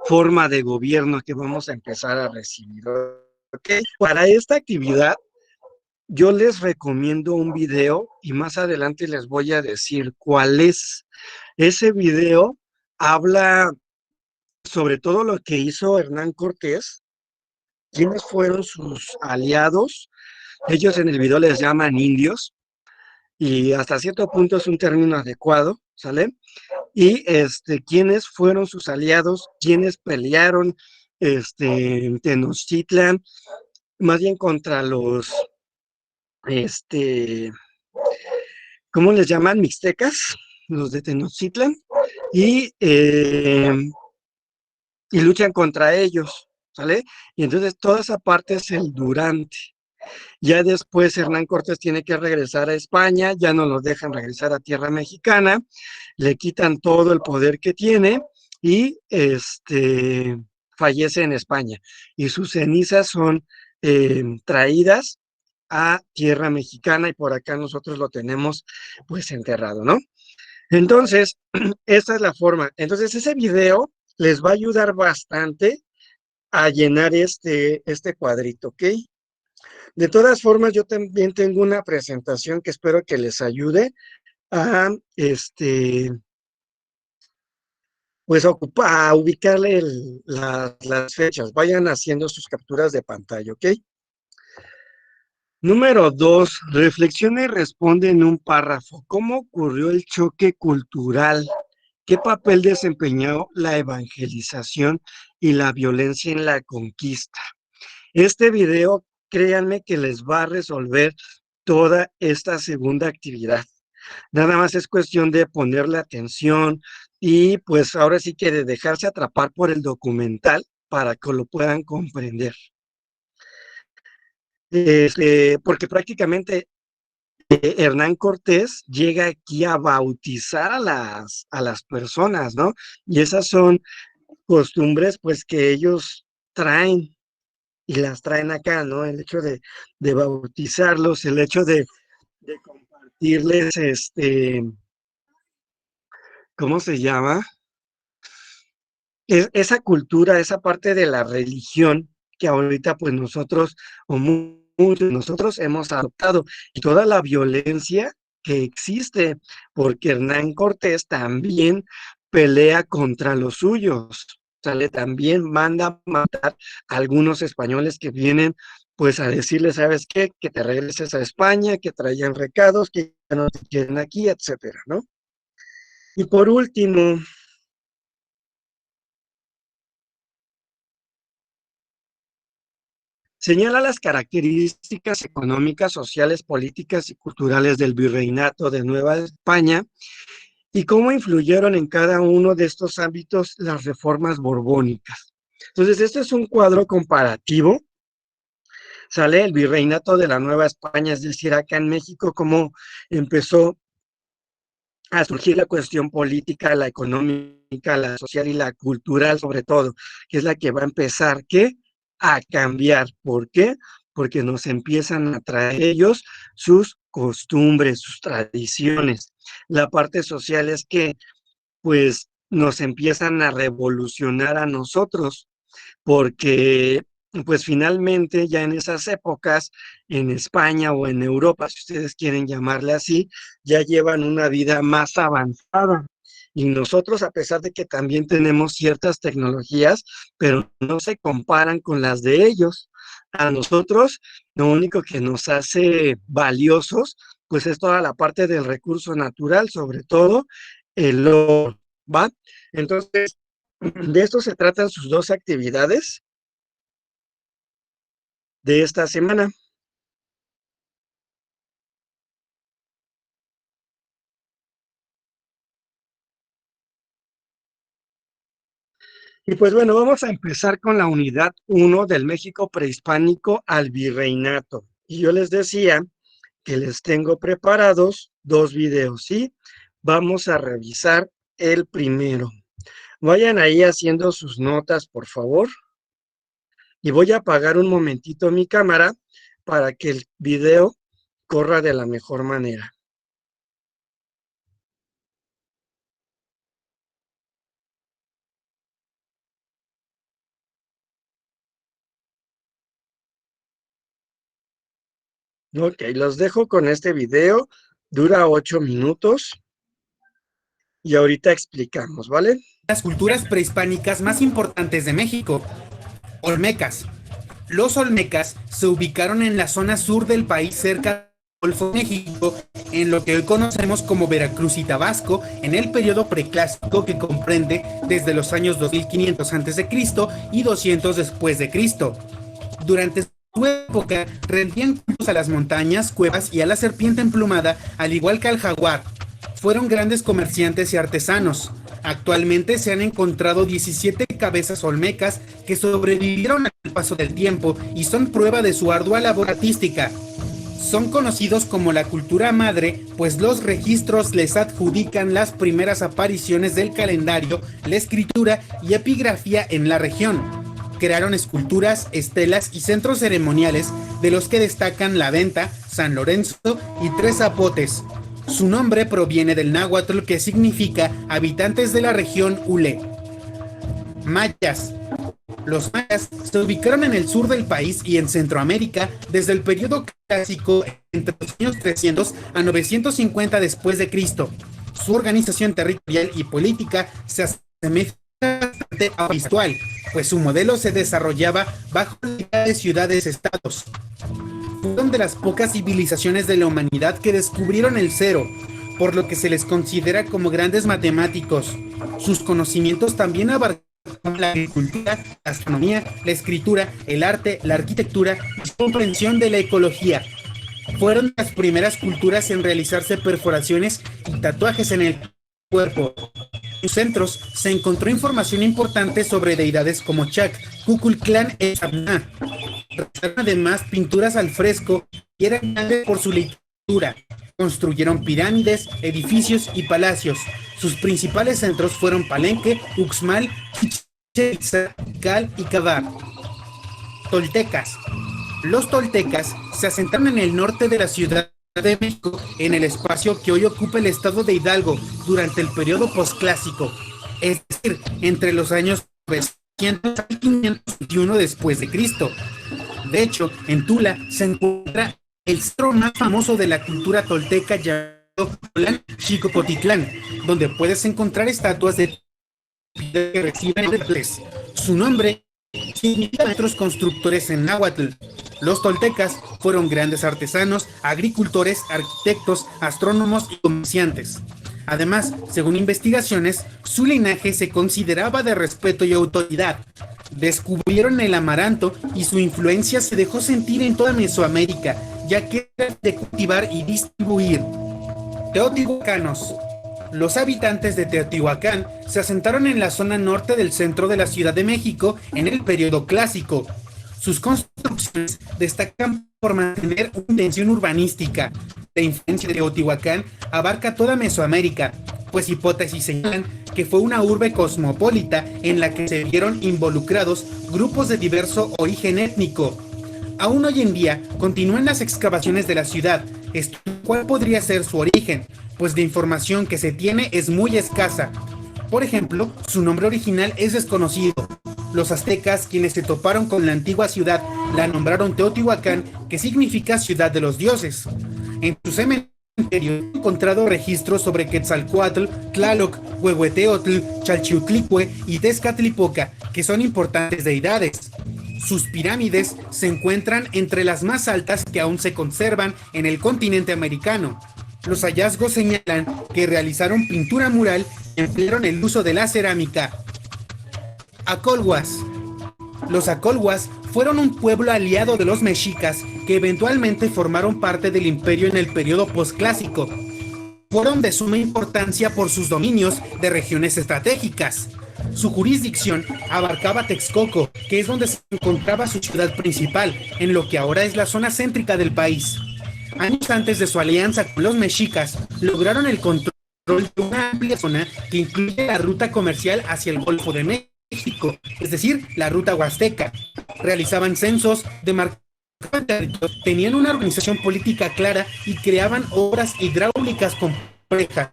forma de gobierno que vamos a empezar a recibir. ¿Okay? Para esta actividad yo les recomiendo un video y más adelante les voy a decir cuál es. Ese video habla sobre todo lo que hizo Hernán Cortés, quiénes fueron sus aliados. Ellos en el video les llaman indios y hasta cierto punto es un término adecuado, ¿sale? Y quiénes fueron sus aliados, quiénes pelearon en Tenochtitlan, más bien contra los, este, ¿cómo les llaman? Mixtecas, los de Tenochtitlan, y, eh, y luchan contra ellos, ¿sale? Y entonces toda esa parte es el durante. Ya después Hernán Cortés tiene que regresar a España, ya no los dejan regresar a tierra mexicana, le quitan todo el poder que tiene y fallece en España. Y sus cenizas son traídas a tierra mexicana y por acá nosotros lo tenemos pues enterrado, ¿no? Entonces, esta es la forma. Entonces, ese video les va a ayudar bastante a llenar este cuadrito, ¿ok? De todas formas, yo también tengo una presentación que espero que les ayude a, pues, a ubicarle las fechas. Vayan haciendo sus capturas de pantalla, ¿ok? Número 2, reflexiona y responde en un párrafo. ¿Cómo ocurrió el choque cultural? ¿Qué papel desempeñó la evangelización y la violencia en la conquista? Este video, créanme que les va a resolver toda esta segunda actividad. Nada más es cuestión de ponerle atención y pues ahora sí que de dejarse atrapar por el documental para que lo puedan comprender. Porque prácticamente Hernán Cortés llega aquí a bautizar a las personas, ¿no? Y esas son costumbres pues que ellos traen y las traen acá, ¿no? El hecho de bautizarlos, el hecho de compartirles, ¿cómo se llama? Esa cultura, esa parte de la religión que ahorita pues nosotros, o muchos de nosotros hemos adoptado, y toda la violencia que existe, porque Hernán Cortés también pelea contra los suyos, ¿sale? También manda a matar a algunos españoles que vienen pues a decirle, ¿sabes qué? Que te regreses a España, que traían recados, que ya no te quieren aquí, etcétera, ¿no? Y por último, señala las características económicas, sociales, políticas y culturales del virreinato de Nueva España y cómo influyeron en cada uno de estos ámbitos las reformas borbónicas. Entonces, este es un cuadro comparativo. Sale el virreinato de la Nueva España, es decir, acá en México, cómo empezó a surgir la cuestión política, la económica, la social y la cultural sobre todo, que es la que va a empezar, ¿qué? A cambiar. ¿Por qué? Porque nos empiezan a traer ellos sus costumbres, sus tradiciones. La parte social es que, pues, nos empiezan a revolucionar a nosotros, porque pues finalmente ya en esas épocas, en España o en Europa, si ustedes quieren llamarle así, ya llevan una vida más avanzada. Y nosotros, a pesar de que también tenemos ciertas tecnologías, pero no se comparan con las de ellos. A nosotros, lo único que nos hace valiosos, pues es toda la parte del recurso natural, sobre todo el oro, ¿va? Entonces, de esto se tratan sus dos actividades de esta semana. Y pues bueno, vamos a empezar con la unidad uno del México prehispánico al virreinato. Y yo les decía que les tengo preparados dos videos, ¿sí? Vamos a revisar el primero. Vayan ahí haciendo sus notas, por favor. Y voy a apagar un momentito mi cámara para que el video corra de la mejor manera. Ok, los dejo con este video, dura 8 minutos y ahorita explicamos, ¿vale? Las culturas prehispánicas más importantes de México. Olmecas. Los olmecas se ubicaron en la zona sur del país cerca del Golfo de México, en lo que hoy conocemos como Veracruz y Tabasco, en el periodo preclásico que comprende desde los años 2500 a.C. y 200 después de Cristo. Durante su época rendían cultos a las montañas, cuevas y a la serpiente emplumada, al igual que al jaguar. Fueron grandes comerciantes y artesanos. Actualmente se han encontrado 17 cabezas olmecas que sobrevivieron al paso del tiempo y son prueba de su ardua labor artística. Son conocidos como la cultura madre, pues los registros les adjudican las primeras apariciones del calendario, la escritura y epigrafía en la región. Crearon esculturas, estelas y centros ceremoniales, de los que destacan la Venta, San Lorenzo y Tres Zapotes. Su nombre proviene del náhuatl, que significa habitantes de la región Ule. Mayas. Los mayas se ubicaron en el sur del país y en Centroamérica desde el periodo clásico, entre los años 300 a 950 después de Cristo. Su organización territorial y política se asemeja bastante a la actual, pues su modelo se desarrollaba bajo la idea de ciudades-estados. Fueron de las pocas civilizaciones de la humanidad que descubrieron el cero, por lo que se les considera como grandes matemáticos. Sus conocimientos también abarcaban la agricultura, la astronomía, la escritura, el arte, la arquitectura y su comprensión de la ecología. Fueron las primeras culturas en realizarse perforaciones y tatuajes en el cuerpo. En sus centros se encontró información importante sobre deidades como Chac, Kukulcán y Sabná. Realizaron además pinturas al fresco y eran grandes por su literatura. Construyeron pirámides, edificios y palacios. Sus principales centros fueron Palenque, Uxmal, Chichén Itzá, Tikal y Cabar. Toltecas. Los toltecas se asentaron en el norte de la Ciudad de México, en el espacio que hoy ocupa el estado de Hidalgo, durante el periodo posclásico, es decir, entre los años 900 y 521 después de Cristo. De hecho, en Tula se encuentra el centro más famoso de la cultura tolteca, llamado Xicopotitlán, donde puedes encontrar estatuas de que reciben templos. Su nombre significa maestros constructores en náhuatl. Los toltecas fueron grandes artesanos, agricultores, arquitectos, astrónomos y comerciantes. Además, según investigaciones, su linaje se consideraba de respeto y autoridad. Descubrieron el amaranto y su influencia se dejó sentir en toda Mesoamérica, ya que era de cultivar y distribuir. Teotihuacanos. Los habitantes de Teotihuacán se asentaron en la zona norte del centro de la Ciudad de México en el periodo clásico. Sus construcciones destacan por mantener una intención urbanística. La influencia de Teotihuacán abarca toda Mesoamérica, pues hipótesis señalan que fue una urbe cosmopolita en la que se vieron involucrados grupos de diverso origen étnico. Aún hoy en día continúan las excavaciones de la ciudad, cuál podría ser su origen, pues la información que se tiene es muy escasa. Por ejemplo, su nombre original es desconocido. Los aztecas, quienes se toparon con la antigua ciudad, la nombraron Teotihuacán, que significa ciudad de los dioses. En su cementerio he encontrado registros sobre Quetzalcóatl, Tlaloc, Huehueteotl, Chalchiutlicue y Tezcatlipoca, que son importantes deidades. Sus pirámides se encuentran entre las más altas que aún se conservan en el continente americano. Los hallazgos señalan que realizaron pintura mural y emplearon el uso de la cerámica. Acolhuas. Los acolhuas fueron un pueblo aliado de los mexicas que eventualmente formaron parte del imperio en el periodo posclásico. Fueron de suma importancia por sus dominios de regiones estratégicas. Su jurisdicción abarcaba Texcoco, que es donde se encontraba su ciudad principal, en lo que ahora es la zona céntrica del país. Años antes de su alianza con los mexicas, lograron el control de una amplia zona que incluye la ruta comercial hacia el Golfo de México, es decir, la ruta huasteca. Realizaban censos, demarcaban tenían una organización política clara y creaban obras hidráulicas complejas.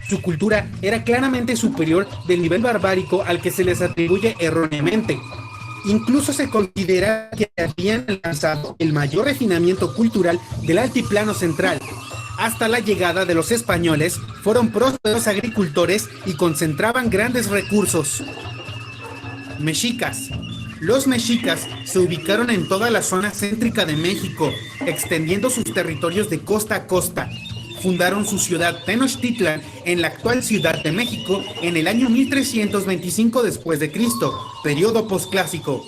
Su cultura era claramente superior del nivel barbárico al que se les atribuye erróneamente. Incluso se considera que habían alcanzado el mayor refinamiento cultural del altiplano central. Hasta la llegada de los españoles, fueron prósperos agricultores y concentraban grandes recursos. Mexicas. Los mexicas se ubicaron en toda la zona céntrica de México, extendiendo sus territorios de costa a costa. Fundaron su ciudad Tenochtitlan en la actual Ciudad de México en el año 1325 después de Cristo, periodo posclásico.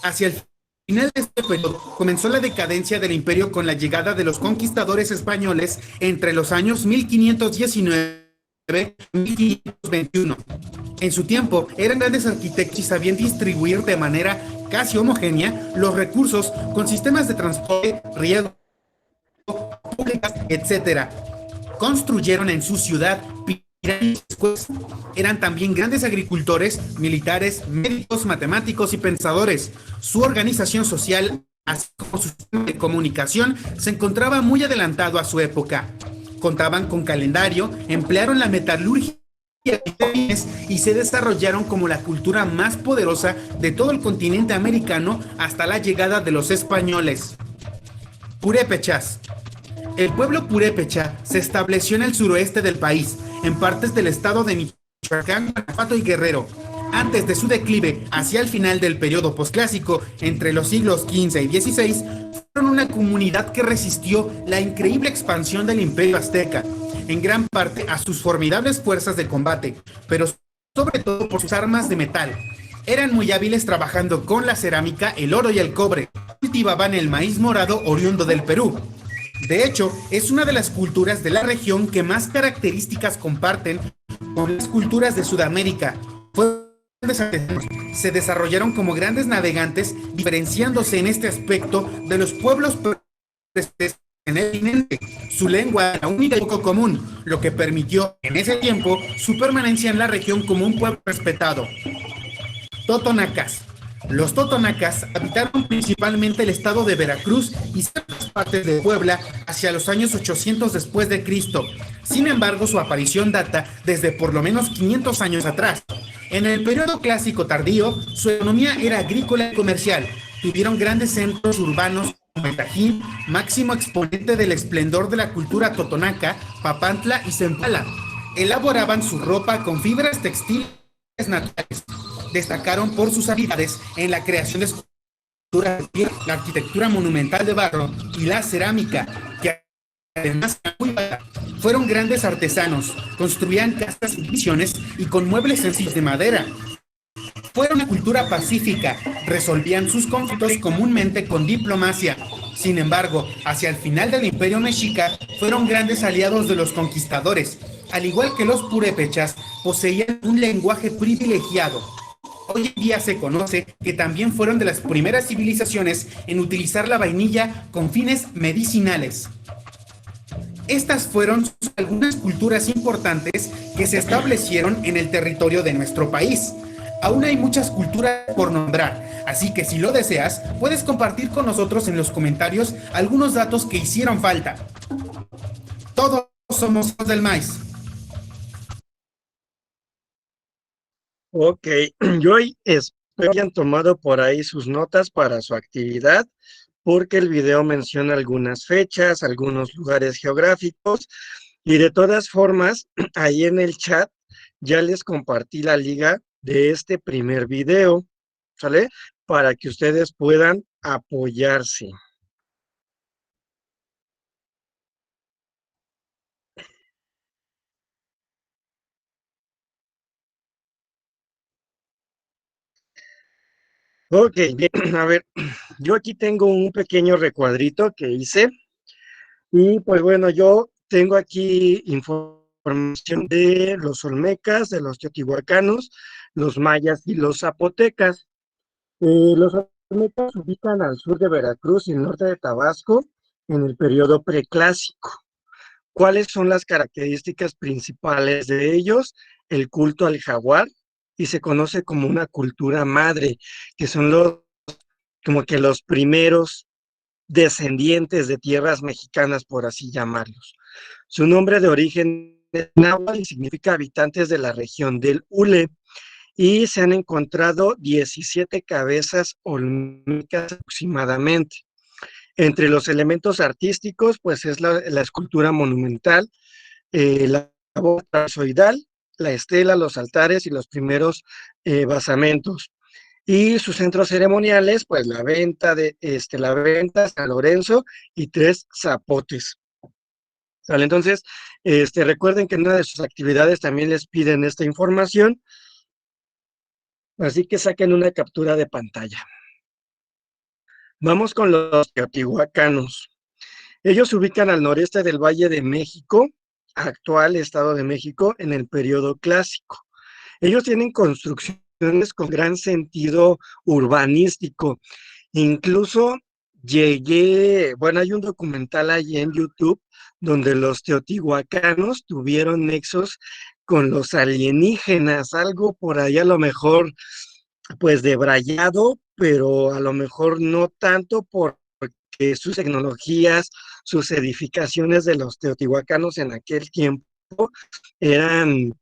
Hacia el final de este periodo comenzó la decadencia del imperio con la llegada de los conquistadores españoles entre los años 1519 1521. En su tiempo, eran grandes arquitectos y sabían distribuir de manera casi homogénea los recursos con sistemas de transporte, riego, públicas, etcétera. Construyeron en su ciudad pirámides. Eran también grandes agricultores, militares, médicos, matemáticos y pensadores. Su organización social, así como su sistema de comunicación, se encontraba muy adelantado a su época. Contaban con calendario, emplearon la metalurgia y se desarrollaron como la cultura más poderosa de todo el continente americano hasta la llegada de los españoles. Purépechas. El pueblo purépecha se estableció en el suroeste del país, en partes del estado de Michoacán, Guanajuato y Guerrero. Antes de su declive, hacia el final del periodo posclásico, entre los siglos XV y XVI, fueron una comunidad que resistió la increíble expansión del imperio azteca, en gran parte a sus formidables fuerzas de combate, pero sobre todo por sus armas de metal. Eran muy hábiles trabajando con la cerámica, el oro y el cobre. Cultivaban el maíz morado oriundo del Perú. De hecho, es una de las culturas de la región que más características comparten con las culturas de Sudamérica. Se desarrollaron como grandes navegantes, diferenciándose en este aspecto de los pueblos en el continente. Su lengua era única y poco común, lo que permitió en ese tiempo su permanencia en la región como un pueblo respetado. Totonacas. Los totonacas habitaron principalmente el estado de Veracruz y ciertas partes de Puebla hacia los años 800 después de Cristo. Sin embargo, su aparición data desde por lo menos 500 años atrás. En el periodo clásico tardío, su economía era agrícola y comercial. Tuvieron grandes centros urbanos como Tajín, máximo exponente del esplendor de la cultura totonaca, Papantla y Zempala. Elaboraban su ropa con fibras textiles naturales. Destacaron por sus habilidades en la creación de esculturas, la arquitectura monumental de barro y la cerámica, que además fueron grandes artesanos, construían casas y misiones y con muebles sencillos de madera. Fueron una cultura pacífica, resolvían sus conflictos comúnmente con diplomacia. Sin embargo, hacia el final del Imperio Mexica, fueron grandes aliados de los conquistadores. Al igual que los purépechas, poseían un lenguaje privilegiado. Hoy en día se conoce que también fueron de las primeras civilizaciones en utilizar la vainilla con fines medicinales. Estas fueron algunas culturas importantes que se establecieron en el territorio de nuestro país. Aún hay muchas culturas por nombrar, así que si lo deseas, puedes compartir con nosotros en los comentarios algunos datos que hicieron falta. Todos somos hijos del maíz. Ok, yo espero que hayan tomado por ahí sus notas para su actividad, porque el video menciona algunas fechas, algunos lugares geográficos, y de todas formas, ahí en el chat ya les compartí la liga de este primer video, ¿sale? Para que ustedes puedan apoyarse. Ok, bien, a ver, yo aquí tengo un pequeño recuadrito que hice y pues bueno, yo tengo aquí información de los olmecas, de los teotihuacanos, los mayas y los zapotecas. Los olmecas se ubican al sur de Veracruz y el norte de Tabasco en el periodo preclásico. ¿Cuáles son las características principales de ellos? El culto al jaguar, y se conoce como una cultura madre, que son como que los primeros descendientes de tierras mexicanas, por así llamarlos. Su nombre de origen es náhuatl y significa habitantes de la región del Ule, y se han encontrado 17 cabezas olmecas aproximadamente. Entre los elementos artísticos, pues es la escultura monumental, la bóveda trapezoidal, la estela, los altares y los primeros basamentos. Y sus centros ceremoniales, pues la venta, San Lorenzo y tres zapotes. ¿Vale? Entonces, recuerden que en una de sus actividades también les piden esta información, así que saquen una captura de pantalla. Vamos con los teotihuacanos. Ellos se ubican al noreste del Valle de México, actual Estado de México, en el periodo clásico. Ellos tienen construcciones con gran sentido urbanístico. Incluso hay un documental allí en YouTube donde los teotihuacanos tuvieron nexos con los alienígenas, algo por ahí a lo mejor pues debrayado, pero a lo mejor no tanto porque sus tecnologías, sus edificaciones de los teotihuacanos en aquel tiempo eran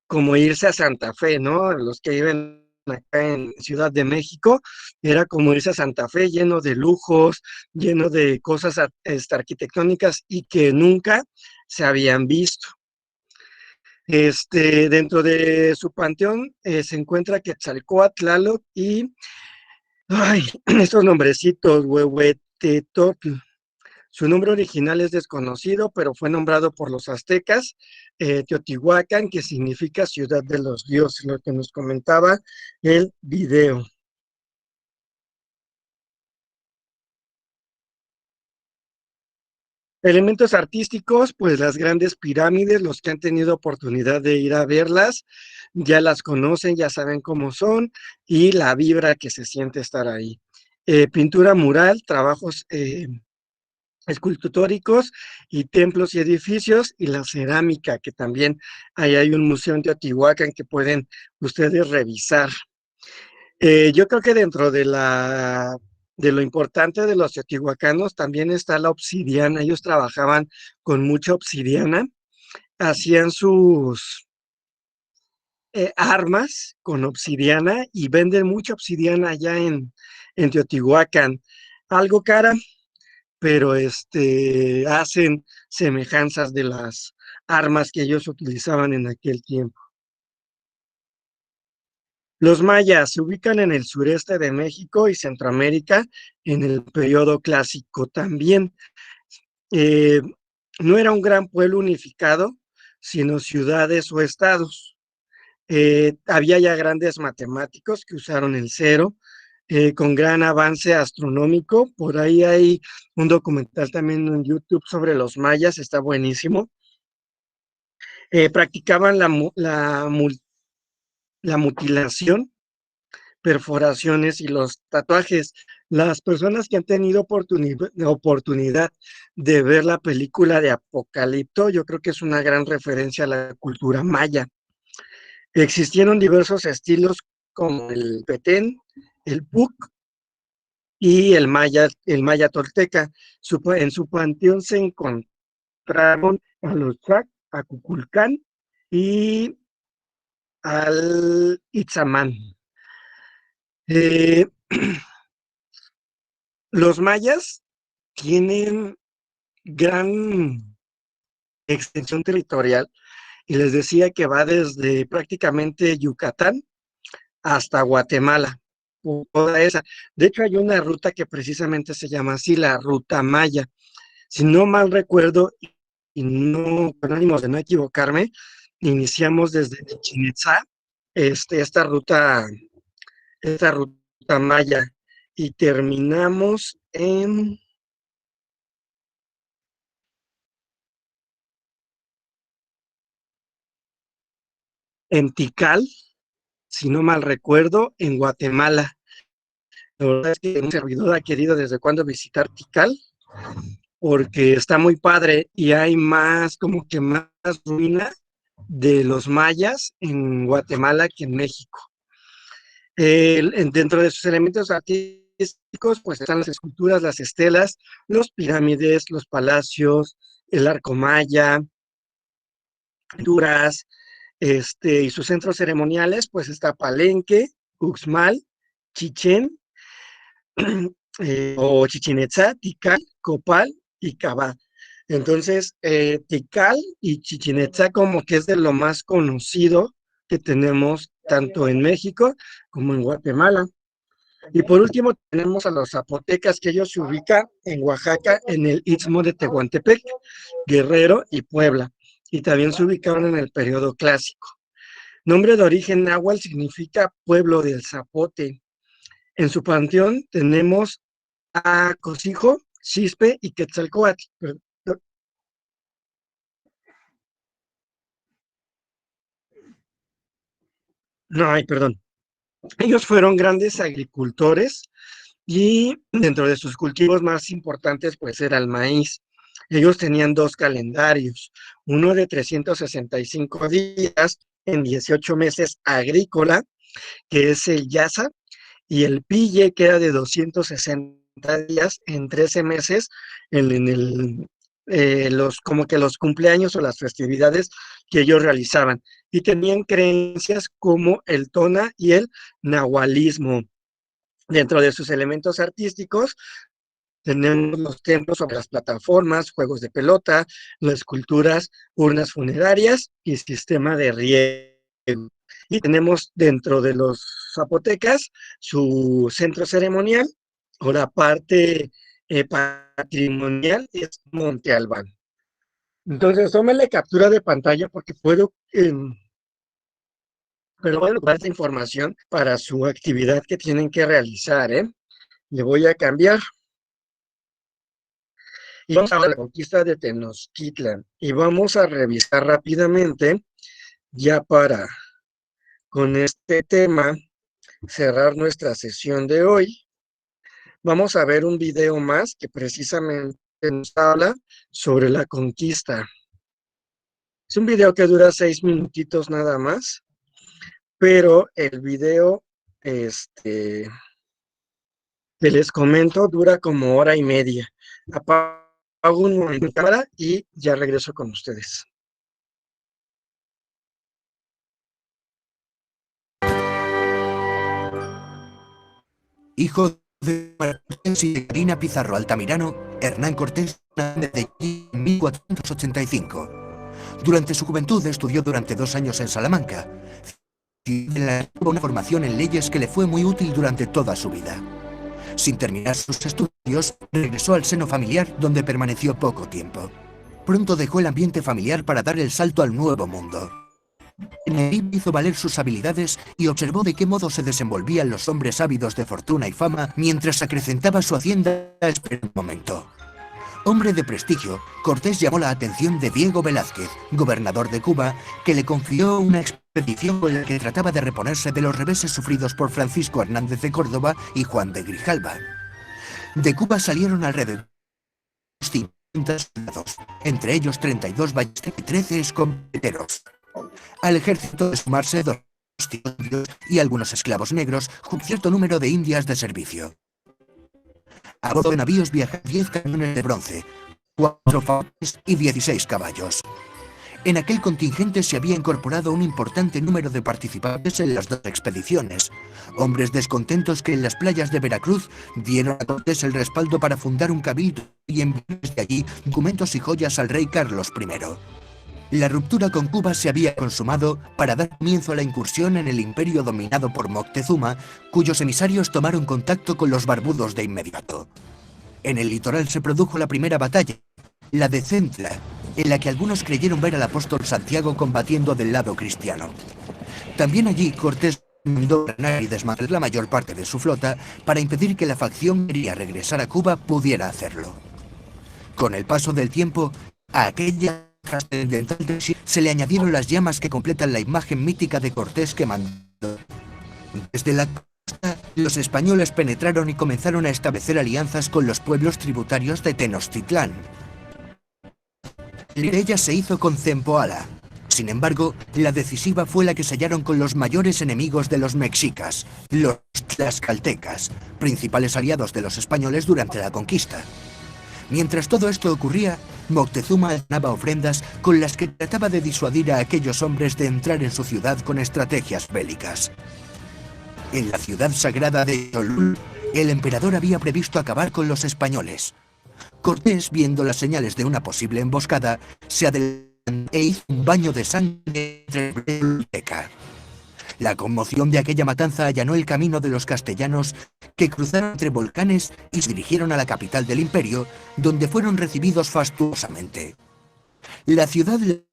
como irse a Santa Fe, ¿no? Los que viven acá en Ciudad de México, era como irse a Santa Fe lleno de lujos, lleno de cosas arquitectónicas y que nunca se habían visto. Dentro de su panteón se encuentra Quetzalcóatl, Tlaloc y estos nombrecitos, Huehuetetotl. Su nombre original es desconocido, pero fue nombrado por los aztecas, Teotihuacán, que significa ciudad de los dioses, lo que nos comentaba el video. Elementos artísticos, pues las grandes pirámides, los que han tenido oportunidad de ir a verlas, ya las conocen, ya saben cómo son y la vibra que se siente estar ahí. Pintura mural, trabajos escultóricos y templos y edificios, y la cerámica, que también ahí hay un museo en Teotihuacán que pueden ustedes revisar. Yo creo que dentro de lo importante de los teotihuacanos también está la obsidiana. Ellos trabajaban con mucha obsidiana, hacían sus armas con obsidiana y venden mucha obsidiana allá en Teotihuacán. Algo cara, pero hacen semejanzas de las armas que ellos utilizaban en aquel tiempo. Los mayas se ubican en el sureste de México y Centroamérica en el periodo clásico también. Eh, no era un gran pueblo unificado, sino ciudades o estados. Había ya grandes matemáticos que usaron el cero, con gran avance astronómico. Por ahí hay un documental también en YouTube sobre los mayas, está buenísimo. Practicaban la mutilación, perforaciones y los tatuajes. Las personas que han tenido oportunidad de ver la película de Apocalipto, yo creo que es una gran referencia a la cultura maya. Existieron diversos estilos como el petén, el puc y el maya tolteca. En su panteón se encontraron a los chac, a Cuculcán y al Itzamán. Eh, los mayas tienen gran extensión territorial y les decía que va desde prácticamente Yucatán hasta Guatemala, toda esa. De hecho, hay una ruta que precisamente se llama así, la Ruta Maya. Si no mal recuerdo, y no, con ánimos de no equivocarme, iniciamos desde Chichén Itzá, esta ruta maya, y terminamos en Tikal, si no mal recuerdo, en Guatemala. La verdad es que un servidor ha querido desde cuándo visitar Tikal, porque está muy padre y hay como que más ruinas de los mayas en Guatemala que en México. Dentro de sus elementos artísticos artísticos, pues están las esculturas, las estelas, los pirámides, los palacios, el arco maya, pinturas, y sus centros ceremoniales, pues está Palenque, Uxmal, Chichén, o Chichén Itzá, Tikal, Copal y Cabá. Entonces, Tikal y Chichén Itzá como que es de lo más conocido que tenemos tanto en México como en Guatemala. Y por último tenemos a los zapotecas, que ellos se ubican en Oaxaca, en el Istmo de Tehuantepec, Guerrero y Puebla. Y también se ubicaron en el periodo clásico. Nombre de origen náhuatl significa pueblo del zapote. En su panteón tenemos a Cosijo, Xispe y Quetzalcóatl. No, ay, perdón. Ellos fueron grandes agricultores y dentro de sus cultivos más importantes pues era el maíz. Ellos tenían dos calendarios, uno de 365 días en 18 meses agrícola, que es el Yasa, y el Pille, que era de 260 días en 13 meses, como que los cumpleaños o las festividades que ellos realizaban. Y tenían creencias como el Tona y el Nahualismo. Dentro de sus elementos artísticos, tenemos los templos sobre las plataformas, juegos de pelota, las esculturas, urnas funerarias y sistema de riego. Y tenemos dentro de los zapotecas su centro ceremonial, o la parte patrimonial es Monte Albán. Entonces, tómale captura de pantalla porque puedo, pero voy a ocupar esta información para su actividad que tienen que realizar, ¿eh? Le voy a cambiar. Y vamos a la conquista de Tenochtitlan. Y vamos a revisar rápidamente, ya para, con este tema, cerrar nuestra sesión de hoy. Vamos a ver un video más que precisamente nos habla sobre la conquista. Es un video que dura 6 minutitos nada más, pero el video, que les comento, dura como hora y media. Apago un momento mi cámara y ya regreso con ustedes. Hijo de Cortés y de Karina Pizarro Altamirano, Hernán Cortés nació en 1485. Durante su juventud estudió durante 2 años en Salamanca. Tuvo una formación en leyes que le fue muy útil durante toda su vida. Sin terminar sus estudios, regresó al seno familiar, donde permaneció poco tiempo. Pronto dejó el ambiente familiar para dar el salto al nuevo mundo. En él hizo valer sus habilidades y observó de qué modo se desenvolvían los hombres ávidos de fortuna y fama mientras acrecentaba su hacienda. Espera un momento. Hombre de prestigio, Cortés llamó la atención de Diego Velázquez, gobernador de Cuba, que le confió una expedición con la que trataba de reponerse de los reveses sufridos por Francisco Hernández de Córdoba y Juan de Grijalva. De Cuba salieron alrededor de 50 soldados, entre ellos 32 ballesteros y 13 escopeteros. Al ejército de sumarse 2 indios y algunos esclavos negros, un cierto número de indias de servicio. A bordo de navíos viajaban 10 cañones de bronce, 4 faroles y 16 caballos. En aquel contingente se había incorporado un importante número de participantes en las 2 expediciones, hombres descontentos que en las playas de Veracruz dieron a Cortés el respaldo para fundar un cabildo y enviar desde allí documentos y joyas al rey Carlos I. La ruptura con Cuba se había consumado para dar comienzo a la incursión en el imperio dominado por Moctezuma, cuyos emisarios tomaron contacto con los barbudos de inmediato. En el litoral se produjo la primera batalla, la de Centla, en la que algunos creyeron ver al apóstol Santiago combatiendo del lado cristiano. También allí Cortés mandó frenar y desmantelar la mayor parte de su flota para impedir que la facción que quería regresar a Cuba pudiera hacerlo. Con el paso del tiempo, a aquella trascendental se le añadieron las llamas que completan la imagen mítica de Cortés que mandó. Desde la costa, los españoles penetraron y comenzaron a establecer alianzas con los pueblos tributarios de Tenochtitlán. La de ellas se hizo con Zempoala. Sin embargo, la decisiva fue la que sellaron con los mayores enemigos de los mexicas, los tlaxcaltecas, principales aliados de los españoles durante la conquista. Mientras todo esto ocurría, Moctezuma ganaba ofrendas con las que trataba de disuadir a aquellos hombres de entrar en su ciudad con estrategias bélicas. En la ciudad sagrada de Cholul, el emperador había previsto acabar con los españoles. Cortés, viendo las señales de una posible emboscada, se adelantó e hizo un baño de sangre entre el Tolteca. La conmoción de aquella matanza allanó el camino de los castellanos que cruzaron entre volcanes y se dirigieron a la capital del imperio, donde fueron recibidos fastuosamente. La ciudad de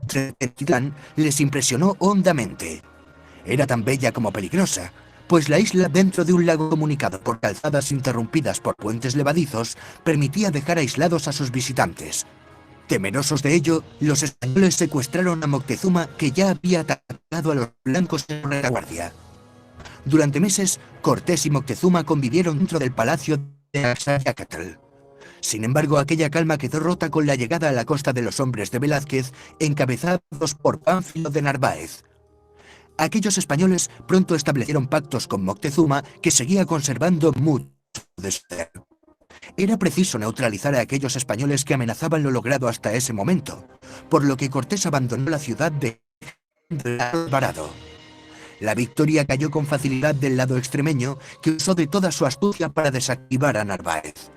Tenochtitlán les impresionó hondamente. Era tan bella como peligrosa, pues la isla, dentro de un lago comunicado por calzadas interrumpidas por puentes levadizos, permitía dejar aislados a sus visitantes. Temerosos de ello, los españoles secuestraron a Moctezuma, que ya había atacado a los blancos en retaguardia. Durante meses, Cortés y Moctezuma convivieron dentro del palacio de Axayácatl. Sin embargo, aquella calma quedó rota con la llegada a la costa de los hombres de Velázquez, encabezados por Pánfilo de Narváez. Aquellos españoles pronto establecieron pactos con Moctezuma, que seguía conservando mucho de su poder. Era preciso neutralizar a aquellos españoles que amenazaban lo logrado hasta ese momento, por lo que Cortés abandonó la ciudad de Alvarado. La victoria cayó con facilidad del lado extremeño, que usó de toda su astucia para desactivar a Narváez.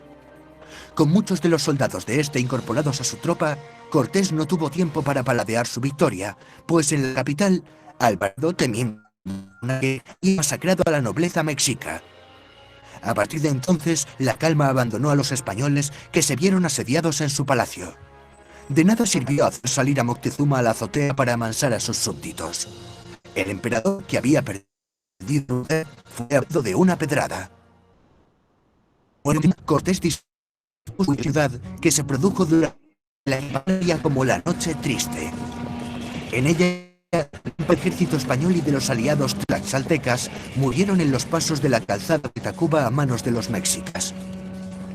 Con muchos de los soldados de este incorporados a su tropa, Cortés no tuvo tiempo para paladear su victoria, pues en la capital, Alvarado, temiendo que había masacrado a la nobleza mexica. A partir de entonces, la calma abandonó a los españoles, que se vieron asediados en su palacio. De nada sirvió hacer salir a Moctezuma a la azotea para amansar a sus súbditos. El emperador, que había perdido, fue abatido de una pedrada. Cortés dispuso de la ciudad, que se produjo durante la campaña como la Noche Triste. En ella, el ejército español y de los aliados tlaxcaltecas murieron en los pasos de la calzada de Tacuba a manos de los mexicas.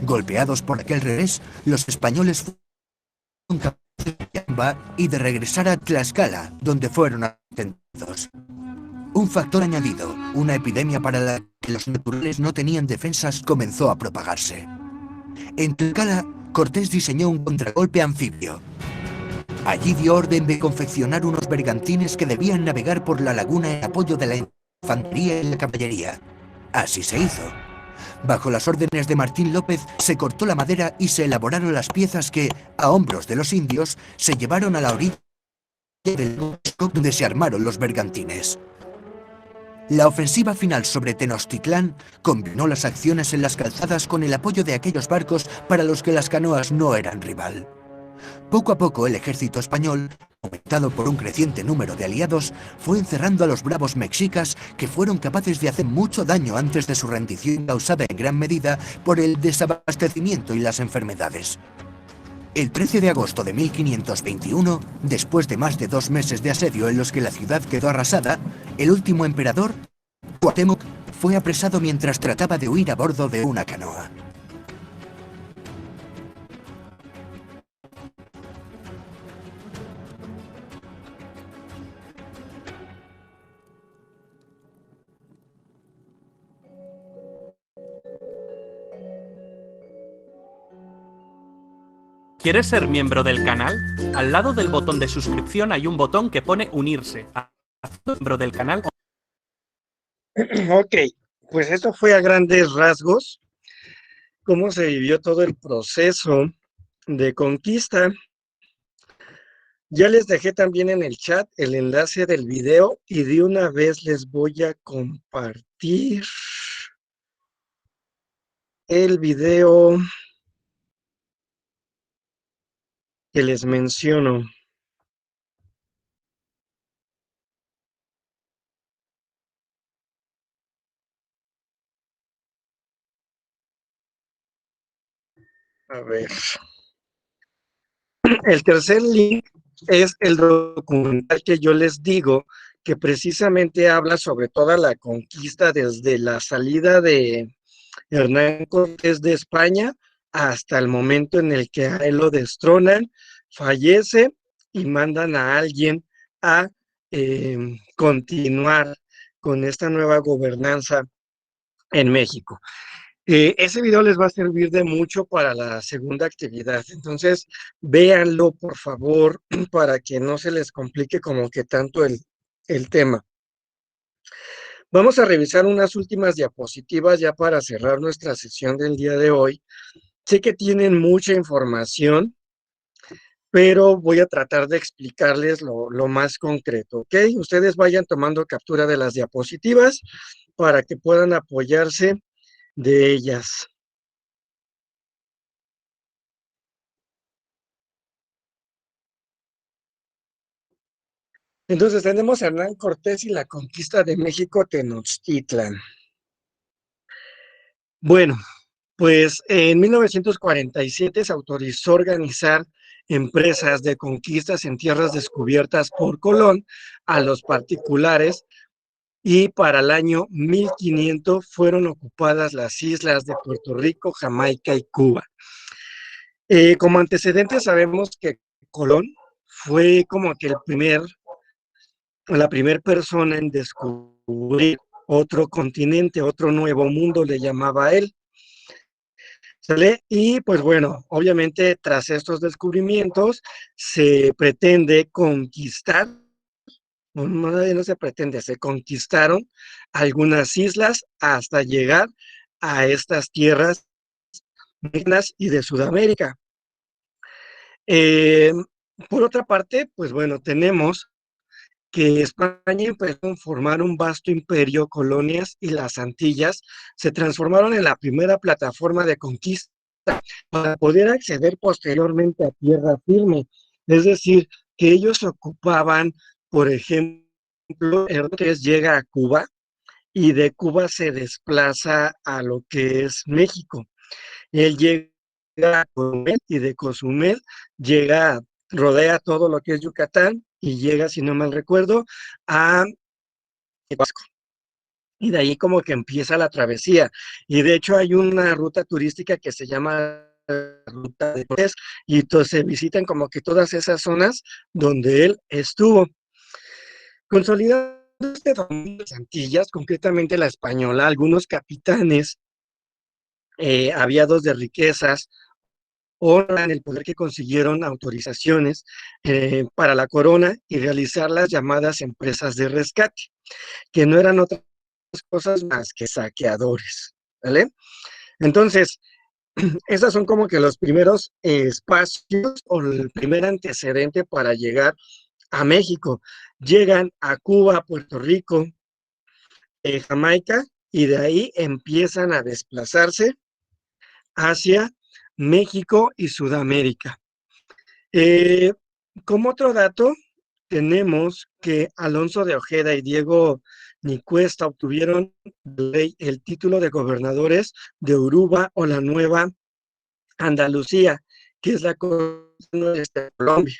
Golpeados por aquel revés, los españoles fueron capaces de Yamba y de regresar a Tlaxcala, donde fueron atentados. Un factor añadido, una epidemia para la que los naturales no tenían defensas, comenzó a propagarse. En Tlaxcala, Cortés diseñó un contragolpe anfibio. Allí dio orden de confeccionar unos bergantines que debían navegar por la laguna en apoyo de la infantería y la caballería. Así se hizo. Bajo las órdenes de Martín López, se cortó la madera y se elaboraron las piezas que, a hombros de los indios, se llevaron a la orilla del bosque donde se armaron los bergantines. La ofensiva final sobre Tenochtitlán combinó las acciones en las calzadas con el apoyo de aquellos barcos para los que las canoas no eran rival. Poco a poco el ejército español, aumentado por un creciente número de aliados, fue encerrando a los bravos mexicas, que fueron capaces de hacer mucho daño antes de su rendición, causada en gran medida por el desabastecimiento y las enfermedades. El 13 de agosto de 1521, después de más de 2 meses de asedio en los que la ciudad quedó arrasada, el último emperador, Cuauhtémoc, fue apresado mientras trataba de huir a bordo de una canoa. ¿Quieres ser miembro del canal? Al lado del botón de suscripción hay un botón que pone unirse. Haz miembro del canal. Ok, pues esto fue a grandes rasgos cómo se vivió todo el proceso de conquista. Ya les dejé también en el chat el enlace del video y de una vez les voy a compartir el video que les menciono. A ver. El tercer link es el documental que yo les digo, que precisamente habla sobre toda la conquista desde la salida de Hernán Cortés de España hasta el momento en el que a él lo destronan, fallece y mandan a alguien a continuar con esta nueva gobernanza en México. Ese video les va a servir de mucho para la segunda actividad, entonces véanlo por favor para que no se les complique como que tanto el tema. Vamos a revisar unas últimas diapositivas ya para cerrar nuestra sesión del día de hoy. Sé que tienen mucha información, pero voy a tratar de explicarles lo más concreto, ¿ok? Ustedes vayan tomando captura de las diapositivas para que puedan apoyarse de ellas. Entonces tenemos a Hernán Cortés y la conquista de México Tenochtitlan. Bueno, pues en 1947 se autorizó organizar empresas de conquistas en tierras descubiertas por Colón a los particulares y para el año 1500 fueron ocupadas las islas de Puerto Rico, Jamaica y Cuba. Como antecedentes sabemos que Colón fue como que la primera persona en descubrir otro continente, otro nuevo mundo, le llamaba él. ¿Sale? Y pues bueno, obviamente tras estos descubrimientos se pretende conquistar, no se pretende, se conquistaron algunas islas hasta llegar a estas tierras indígenas y de Sudamérica. Eh, por otra parte, pues bueno, tenemos que España empezó a formar un vasto imperio, colonias y las Antillas se transformaron en la primera plataforma de conquista para poder acceder posteriormente a tierra firme. Es decir, que ellos ocupaban, por ejemplo, Cortés llega a Cuba y de Cuba se desplaza a lo que es México. Él llega a Cozumel y de Cozumel llega, rodea todo lo que es Yucatán y llega, si no mal recuerdo, a Tabasco. Y de ahí como que empieza la travesía. Y de hecho hay una ruta turística que se llama Ruta de Cortés y entonces se visitan como que todas esas zonas donde él estuvo. Consolidando este dominio de las Antillas, concretamente la española, algunos capitanes, aviados de riquezas, honran el poder que consiguieron autorizaciones para la corona y realizar las llamadas empresas de rescate, que no eran otras cosas más que saqueadores, ¿vale? Entonces, esos son como que los primeros espacios o el primer antecedente para llegar a México. Llegan a Cuba, Puerto Rico, Jamaica, y de ahí empiezan a desplazarse hacia México y Sudamérica. Eh, como otro dato, tenemos que Alonso de Ojeda y Diego Nicuesta obtuvieron el título de gobernadores de Uruba o la Nueva Andalucía, que es la de Colombia.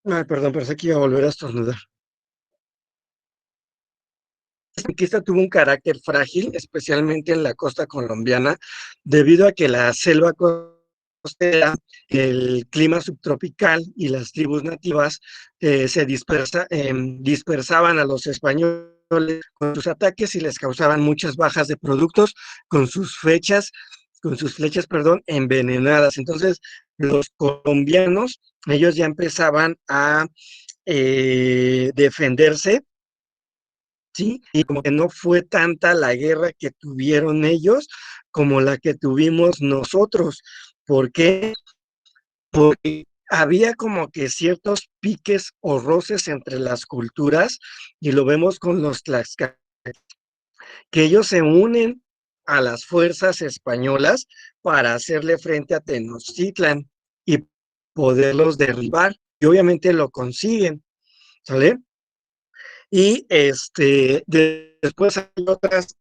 Ay, perdón, pensé que iba a volver a estornudar. La conquista tuvo un carácter frágil, especialmente en la costa colombiana, debido a que la selva costera, el clima subtropical y las tribus nativas se dispersaban a los españoles con sus ataques y les causaban muchas bajas de productos con sus flechas, perdón, envenenadas. Entonces, los colombianos, ellos ya empezaban a defenderse, ¿sí? Y como que no fue tanta la guerra que tuvieron ellos como la que tuvimos nosotros. ¿Por qué? Porque había como que ciertos piques o roces entre las culturas, y lo vemos con los tlaxcaltecas, que ellos se unen a las fuerzas españolas para hacerle frente a Tenochtitlan y poderlos derribar, y obviamente lo consiguen, ¿sale? Y después hay otras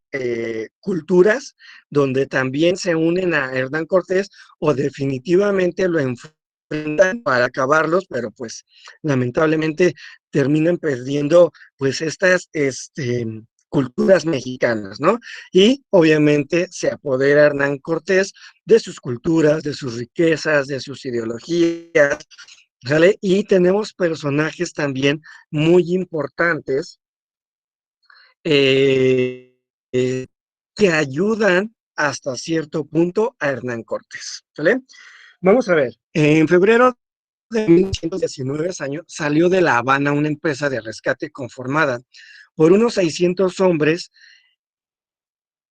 culturas donde también se unen a Hernán Cortés o definitivamente lo enfrentan para acabarlos, pero pues lamentablemente terminan perdiendo pues estas culturas mexicanas, ¿no? Y obviamente se apodera Hernán Cortés de sus culturas, de sus riquezas, de sus ideologías, ¿sale? Y tenemos personajes también muy importantes eh, eh, que ayudan hasta cierto punto a Hernán Cortés, ¿vale? Vamos a ver, en febrero de 1819 salió de La Habana una empresa de rescate conformada por unos 600 hombres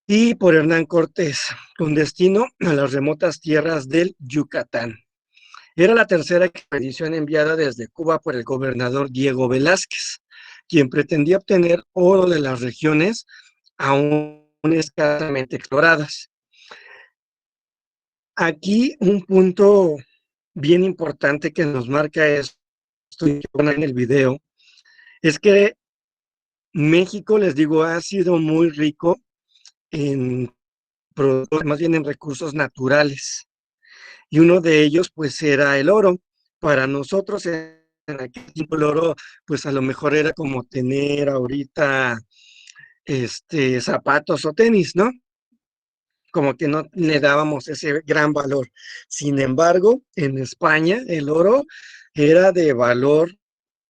y por Hernán Cortés, con destino a las remotas tierras del Yucatán. Era la tercera expedición enviada desde Cuba por el gobernador Diego Velázquez, quien pretendía obtener oro de las regiones aún escasamente exploradas. Aquí un punto bien importante que nos marca esto y que pone en el video es que México, les digo, ha sido muy rico en productos, más bien en recursos naturales. Y uno de ellos, pues, era el oro. Para nosotros, en aquel tiempo, el oro, pues, a lo mejor era como tener ahorita, zapatos o tenis, ¿no? Como que no le dábamos ese gran valor. Sin embargo, en España, el oro era de valor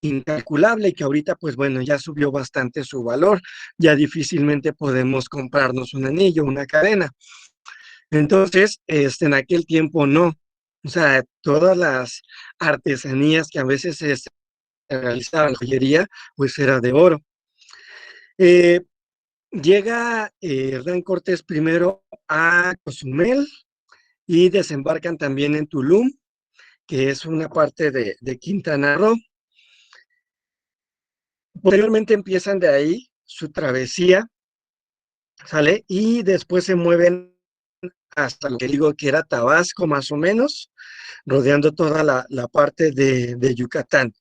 incalculable y que ahorita, pues bueno, ya subió bastante su valor. Ya difícilmente podemos comprarnos un anillo, una cadena. Entonces, en aquel tiempo no. O sea, todas las artesanías que a veces se realizaban en joyería, pues era de oro. Eh, Llega Hernán Cortés primero a Cozumel y desembarcan también en Tulum, que es una parte de Quintana Roo. Posteriormente empiezan de ahí su travesía, ¿sale? Y después se mueven hasta lo que digo que era Tabasco, más o menos, rodeando toda la parte de Yucatán.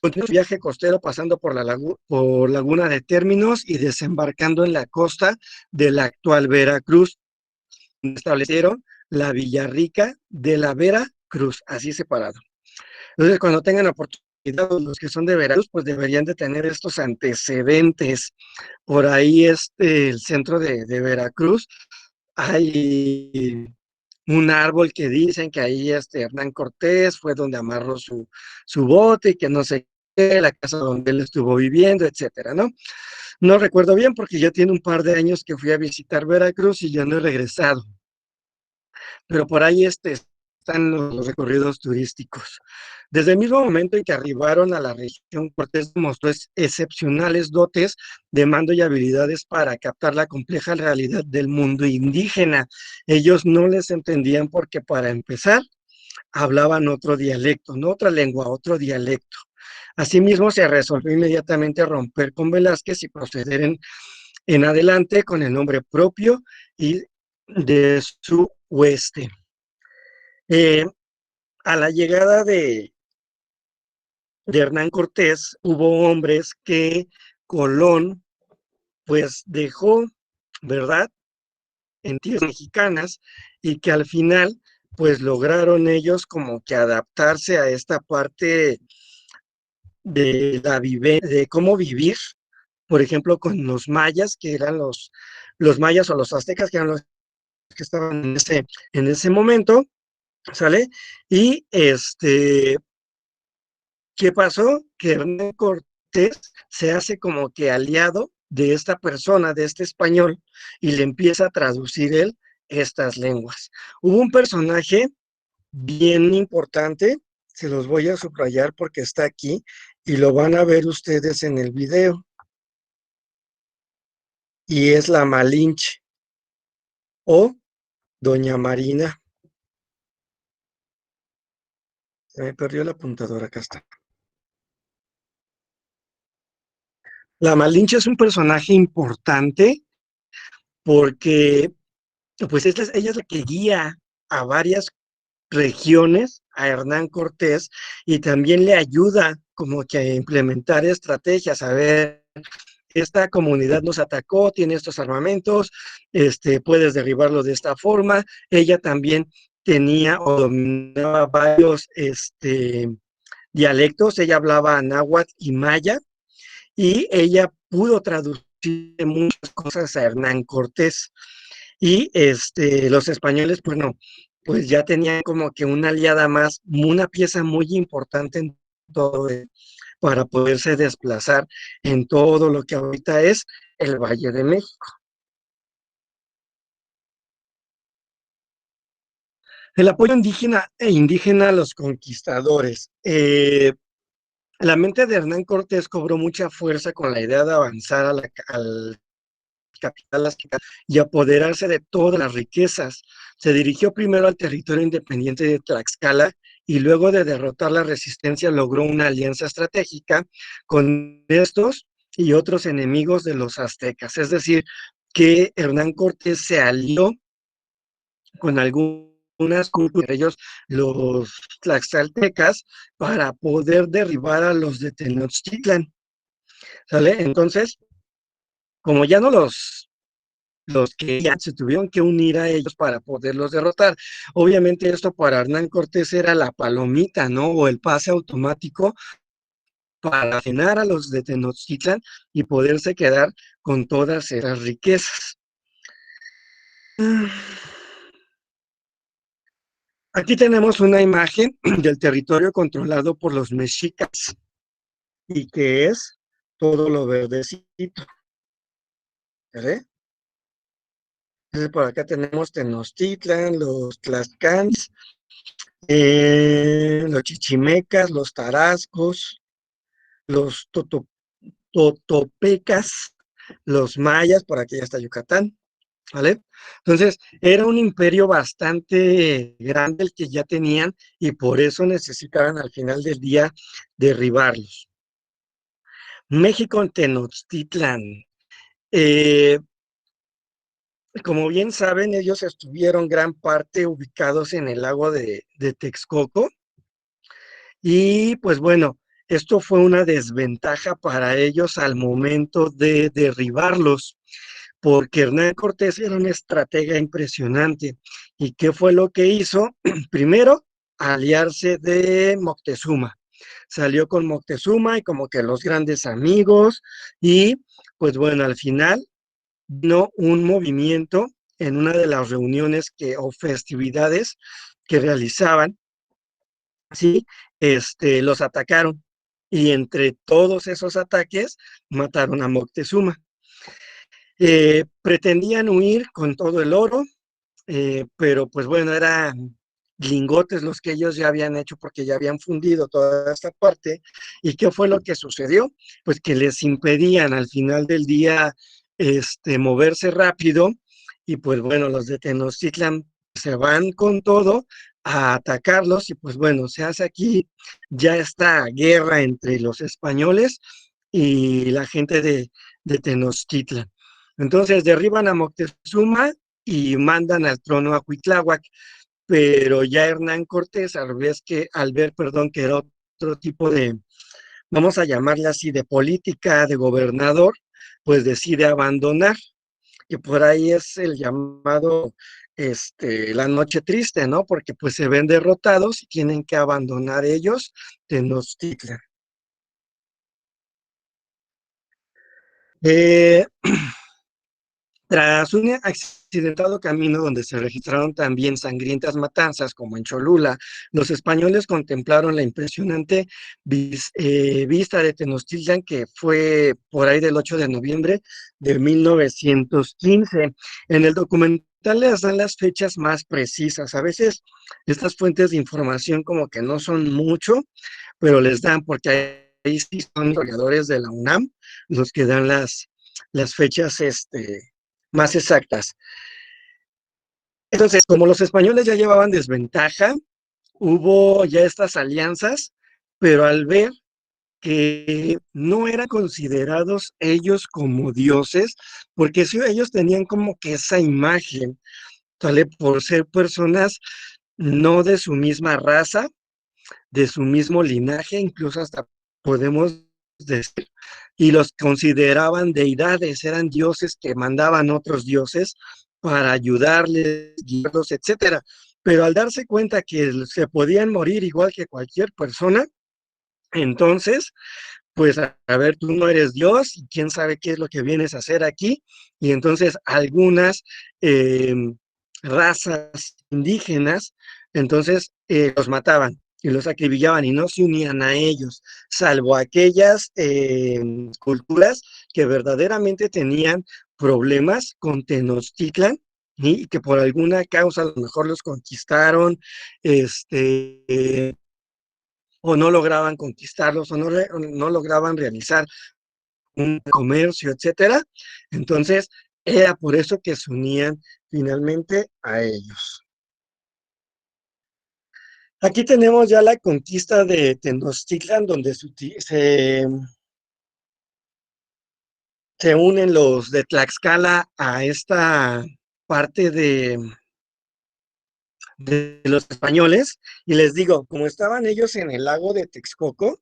Continúa su viaje costero pasando por por Laguna de Términos y desembarcando en la costa de la actual Veracruz. Establecieron la Villarrica de la Veracruz, así separado. Entonces, cuando tengan oportunidad, los que son de Veracruz, pues deberían de tener estos antecedentes. Por ahí, el centro de Veracruz, hay un árbol que dicen que ahí Hernán Cortés fue donde amarró su bote y que no sé qué, la casa donde él estuvo viviendo, etcétera, ¿no? No recuerdo bien porque ya tiene un par de años que fui a visitar Veracruz y ya no he regresado, pero por ahí están los recorridos turísticos. Desde el mismo momento en que arribaron a la región, Cortés demostró excepcionales dotes de mando y habilidades para captar la compleja realidad del mundo indígena. Ellos no les entendían porque, para empezar, hablaban otro dialecto, no otra lengua, otro dialecto. Asimismo, se resolvió inmediatamente romper con Velázquez y proceder en adelante con el nombre propio y de su hueste. Eh, a la llegada de Hernán Cortés, hubo hombres que Colón, pues dejó, ¿verdad?, en tierras mexicanas y que al final, pues lograron ellos como que adaptarse a esta parte de cómo vivir, por ejemplo, con los mayas, que eran los mayas o los aztecas, que eran los que estaban en ese momento, ¿sale? Y ¿qué pasó? Que Hernán Cortés se hace como que aliado de esta persona, de este español, y le empieza a traducir él estas lenguas. Hubo un personaje bien importante, se los voy a subrayar porque está aquí y lo van a ver ustedes en el video, y es la Malinche o Doña Marina. Se me perdió la apuntadora, acá está. La Malinche es un personaje importante porque pues ella es la que guía a varias regiones a Hernán Cortés y también le ayuda como que a implementar estrategias. A ver, esta comunidad nos atacó, tiene estos armamentos, puedes derribarlo de esta forma. Ella también tenía o dominaba varios dialectos. Ella hablaba náhuatl y maya y ella pudo traducir muchas cosas a Hernán Cortés. Y los españoles, pues no, pues ya tenían como que una aliada más, una pieza muy importante en todo, para poderse desplazar en todo lo que ahorita es el Valle de México. El apoyo indígena a los conquistadores. La mente de Hernán Cortés cobró mucha fuerza con la idea de avanzar al capital azteca y apoderarse de todas las riquezas. Se dirigió primero al territorio independiente de Tlaxcala y luego de derrotar la resistencia logró una alianza estratégica con estos y otros enemigos de los aztecas. Es decir, que Hernán Cortés se alió con algunas culturas, ellos los tlaxcaltecas, para poder derribar a los de Tenochtitlan, ¿sale? Entonces, como ya no los que ya se tuvieron que unir a ellos para poderlos derrotar. Obviamente esto para Hernán Cortés era la palomita, ¿no? O el pase automático para frenar a los de Tenochtitlan y poderse quedar con todas esas riquezas. Aquí tenemos una imagen del territorio controlado por los mexicas y que es todo lo verdecito. ¿Vale? Entonces por acá tenemos Tenochtitlan, los tlaxcans, los chichimecas, los tarascos, los totopecas, los mayas, por aquí ya está Yucatán, ¿vale? Entonces, era un imperio bastante grande el que ya tenían y por eso necesitaban al final del día derribarlos. México en Tenochtitlan. Eh, Como bien saben, ellos estuvieron gran parte ubicados en el lago de Texcoco y pues bueno, esto fue una desventaja para ellos al momento de derribarlos, porque Hernán Cortés era un estratega impresionante. ¿Y qué fue lo que hizo? Primero, aliarse de Moctezuma. Salió con Moctezuma y como que los grandes amigos y pues bueno, al final vino un movimiento en una de las reuniones o festividades que realizaban, ¿sí? Los atacaron y entre todos esos ataques mataron a Moctezuma. Pretendían huir con todo el oro, pero pues bueno, eran lingotes los que ellos ya habían hecho porque ya habían fundido toda esta parte. ¿Y qué fue lo que sucedió? Pues que les impedían al final del día moverse rápido y pues bueno, los de Tenochtitlan se van con todo a atacarlos y pues bueno, se hace aquí ya esta guerra entre los españoles y la gente de Tenochtitlan. Entonces derriban a Moctezuma y mandan al trono a Cuitláhuac, pero ya Hernán Cortés, al ver, perdón, que era otro tipo de, vamos a llamarle así, de política de gobernador, pues decide abandonar, que por ahí es el llamado la noche triste, ¿no? Porque pues se ven derrotados y tienen que abandonar ellos Tenochtitlan. Eh, Tras un accidentado camino donde se registraron también sangrientas matanzas, como en Cholula, los españoles contemplaron la impresionante vista de Tenochtitlan, que fue por ahí del 8 de noviembre de 1915. En el documental les dan las fechas más precisas. A veces estas fuentes de información como que no son mucho, pero les dan, porque ahí sí son historiadores de la UNAM los que dan las fechas más exactas. Entonces, como los españoles ya llevaban desventaja, hubo ya estas alianzas, pero al ver que no eran considerados ellos como dioses, porque si ellos tenían como que esa imagen, ¿vale? Por ser personas no de su misma raza, de su mismo linaje, incluso hasta podemos decir, y los consideraban deidades, eran dioses que mandaban otros dioses para ayudarles, guiarlos, etcétera. Pero al darse cuenta que se podían morir igual que cualquier persona, entonces, pues a ver, tú no eres Dios y quién sabe qué es lo que vienes a hacer aquí. Y entonces algunas razas indígenas, entonces los mataban. y los acribillaban y no se unían a ellos, salvo aquellas culturas que verdaderamente tenían problemas con Tenochtitlan y que por alguna causa a lo mejor los conquistaron, o no lograban conquistarlos, o no lograban realizar un comercio, etcétera. Entonces, era por eso que se unían finalmente a ellos. Aquí tenemos ya la conquista de Tenochtitlan, donde se unen los de Tlaxcala a esta parte de los españoles. Y les digo, como estaban ellos en el lago de Texcoco,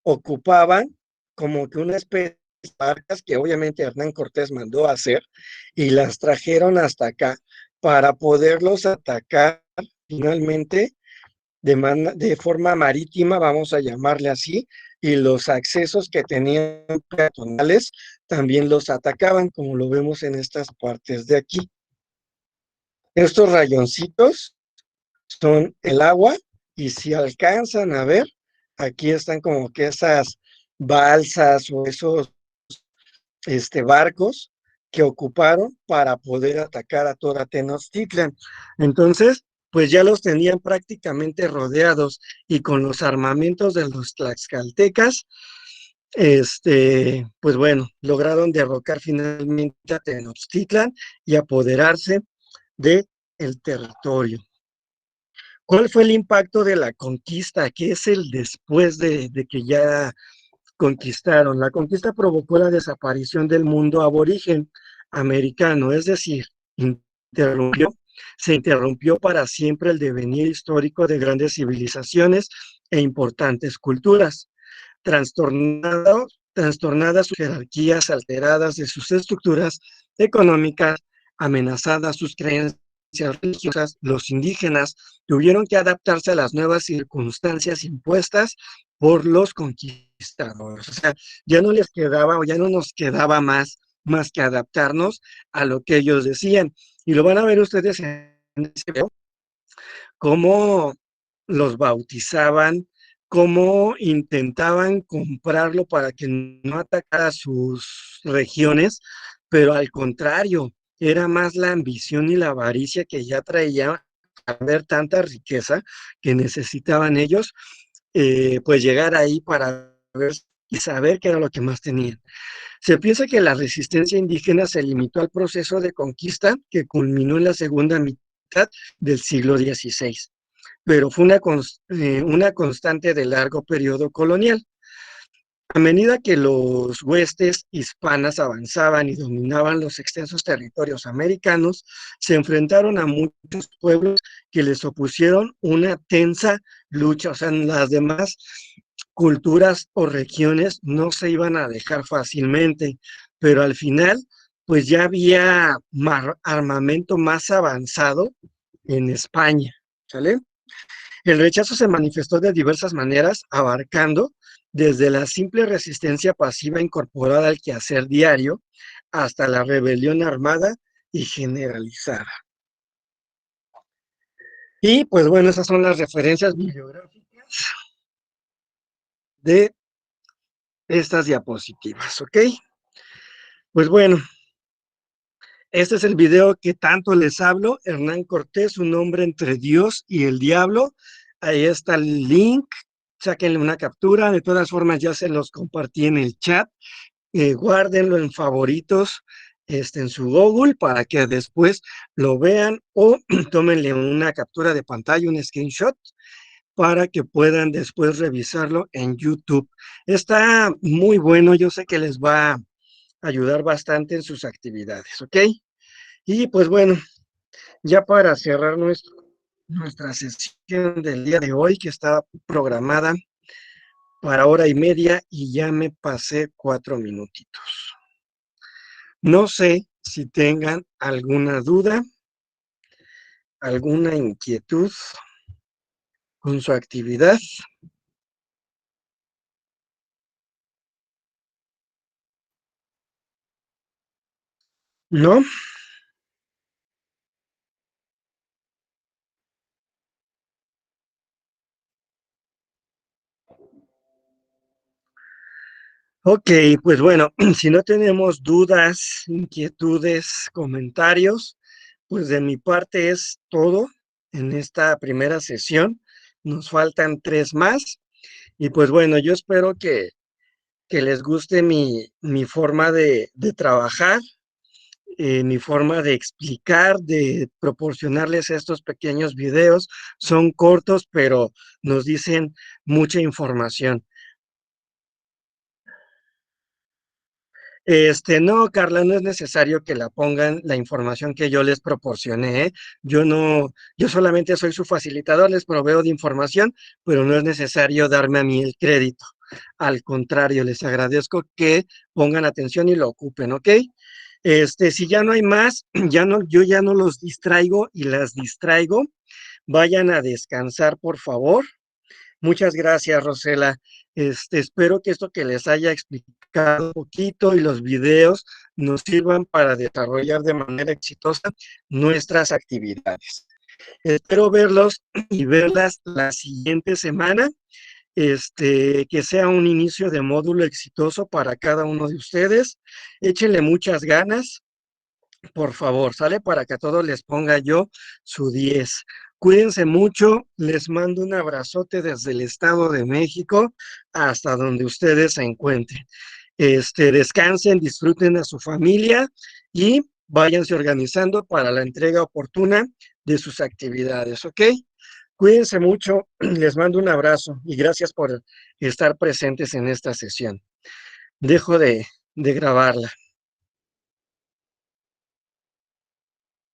ocupaban como que una especie de barcas que obviamente Hernán Cortés mandó a hacer y las trajeron hasta acá para poderlos atacar finalmente de forma marítima, vamos a llamarle así, y los accesos que tenían peatonales también los atacaban, como lo vemos en estas partes de aquí. Estos rayoncitos son el agua y si alcanzan a ver, aquí están como que esas balsas o esos barcos que ocuparon para poder atacar a toda Tenochtitlan. Entonces, pues ya los tenían prácticamente rodeados y con los armamentos de los tlaxcaltecas, pues bueno, lograron derrocar finalmente a Tenochtitlan y apoderarse de el territorio. ¿Cuál fue el impacto de la conquista? ¿Qué es el después de que ya conquistaron? La conquista provocó la desaparición del mundo aborigen americano, es decir, interrumpió, se interrumpió para siempre el devenir histórico de grandes civilizaciones e importantes culturas, trastornadas sus jerarquías, alteradas de sus estructuras económicas, amenazadas sus creencias religiosas. Los indígenas tuvieron que adaptarse a las nuevas circunstancias impuestas por los conquistadores. O sea, ya no les quedaba o ya no nos quedaba más que adaptarnos a lo que ellos decían. Y lo van a ver ustedes en ese video, cómo los bautizaban, cómo intentaban comprarlo para que no atacara sus regiones, pero al contrario, era más la ambición y la avaricia que ya traía a ver tanta riqueza que necesitaban ellos, pues llegar ahí para ver y saber qué era lo que más tenían. Se piensa que la resistencia indígena se limitó al proceso de conquista que culminó en la segunda mitad del siglo XVI, pero fue una constante de largo periodo colonial. A medida que los huestes hispanas avanzaban y dominaban los extensos territorios americanos, se enfrentaron a muchos pueblos que les opusieron una tensa lucha. O sea, las demás culturas o regiones no se iban a dejar fácilmente, pero al final, pues ya había armamento más avanzado en España, ¿sale? El rechazo se manifestó de diversas maneras, abarcando desde la simple resistencia pasiva incorporada al quehacer diario hasta la rebelión armada y generalizada. Y pues bueno, esas son las referencias bibliográficas de estas diapositivas, ¿ok? Pues bueno, este es el video que tanto les hablo, Hernán Cortés, un hombre entre Dios y el diablo. Ahí está el link, sáquenle una captura, de todas formas ya se los compartí en el chat, guárdenlo en favoritos en su Google para que después lo vean o tómenle una captura de pantalla, un screenshot, para que puedan después revisarlo en YouTube. Está muy bueno, yo sé que les va a ayudar bastante en sus actividades, ¿ok? Y pues bueno, ya para cerrar nuestra sesión del día de hoy, que está programada para hora y media y ya me pasé 4 minutitos. No sé si tengan alguna duda, alguna inquietud con su actividad. ¿No? Ok, pues bueno, si no tenemos dudas, inquietudes, comentarios, pues de mi parte es todo en esta primera sesión. Nos faltan 3 más y pues bueno, yo espero que les guste mi forma de trabajar, mi forma de explicar, de proporcionarles estos pequeños videos. Son cortos, pero nos dicen mucha información. No, Carla, no es necesario que la pongan la información que yo les proporcioné, ¿eh? Yo solamente soy su facilitador, les proveo de información, pero no es necesario darme a mí el crédito. Al contrario, les agradezco que pongan atención y lo ocupen, ¿ok? Si ya no hay más, yo ya no los distraigo y las distraigo. Vayan a descansar, por favor. Muchas gracias, Rosela. Espero que esto que les haya explicado un poquito y los videos nos sirvan para desarrollar de manera exitosa nuestras actividades. Espero verlos y verlas la siguiente semana. Que sea un inicio de módulo exitoso para cada uno de ustedes. Échenle muchas ganas, por favor, ¿sale? Para que a todos les ponga yo su 10. Cuídense mucho, les mando un abrazote desde el Estado de México hasta donde ustedes se encuentren. Descansen, disfruten a su familia y váyanse organizando para la entrega oportuna de sus actividades, ¿ok? Cuídense mucho, les mando un abrazo y gracias por estar presentes en esta sesión. Dejo de grabarla.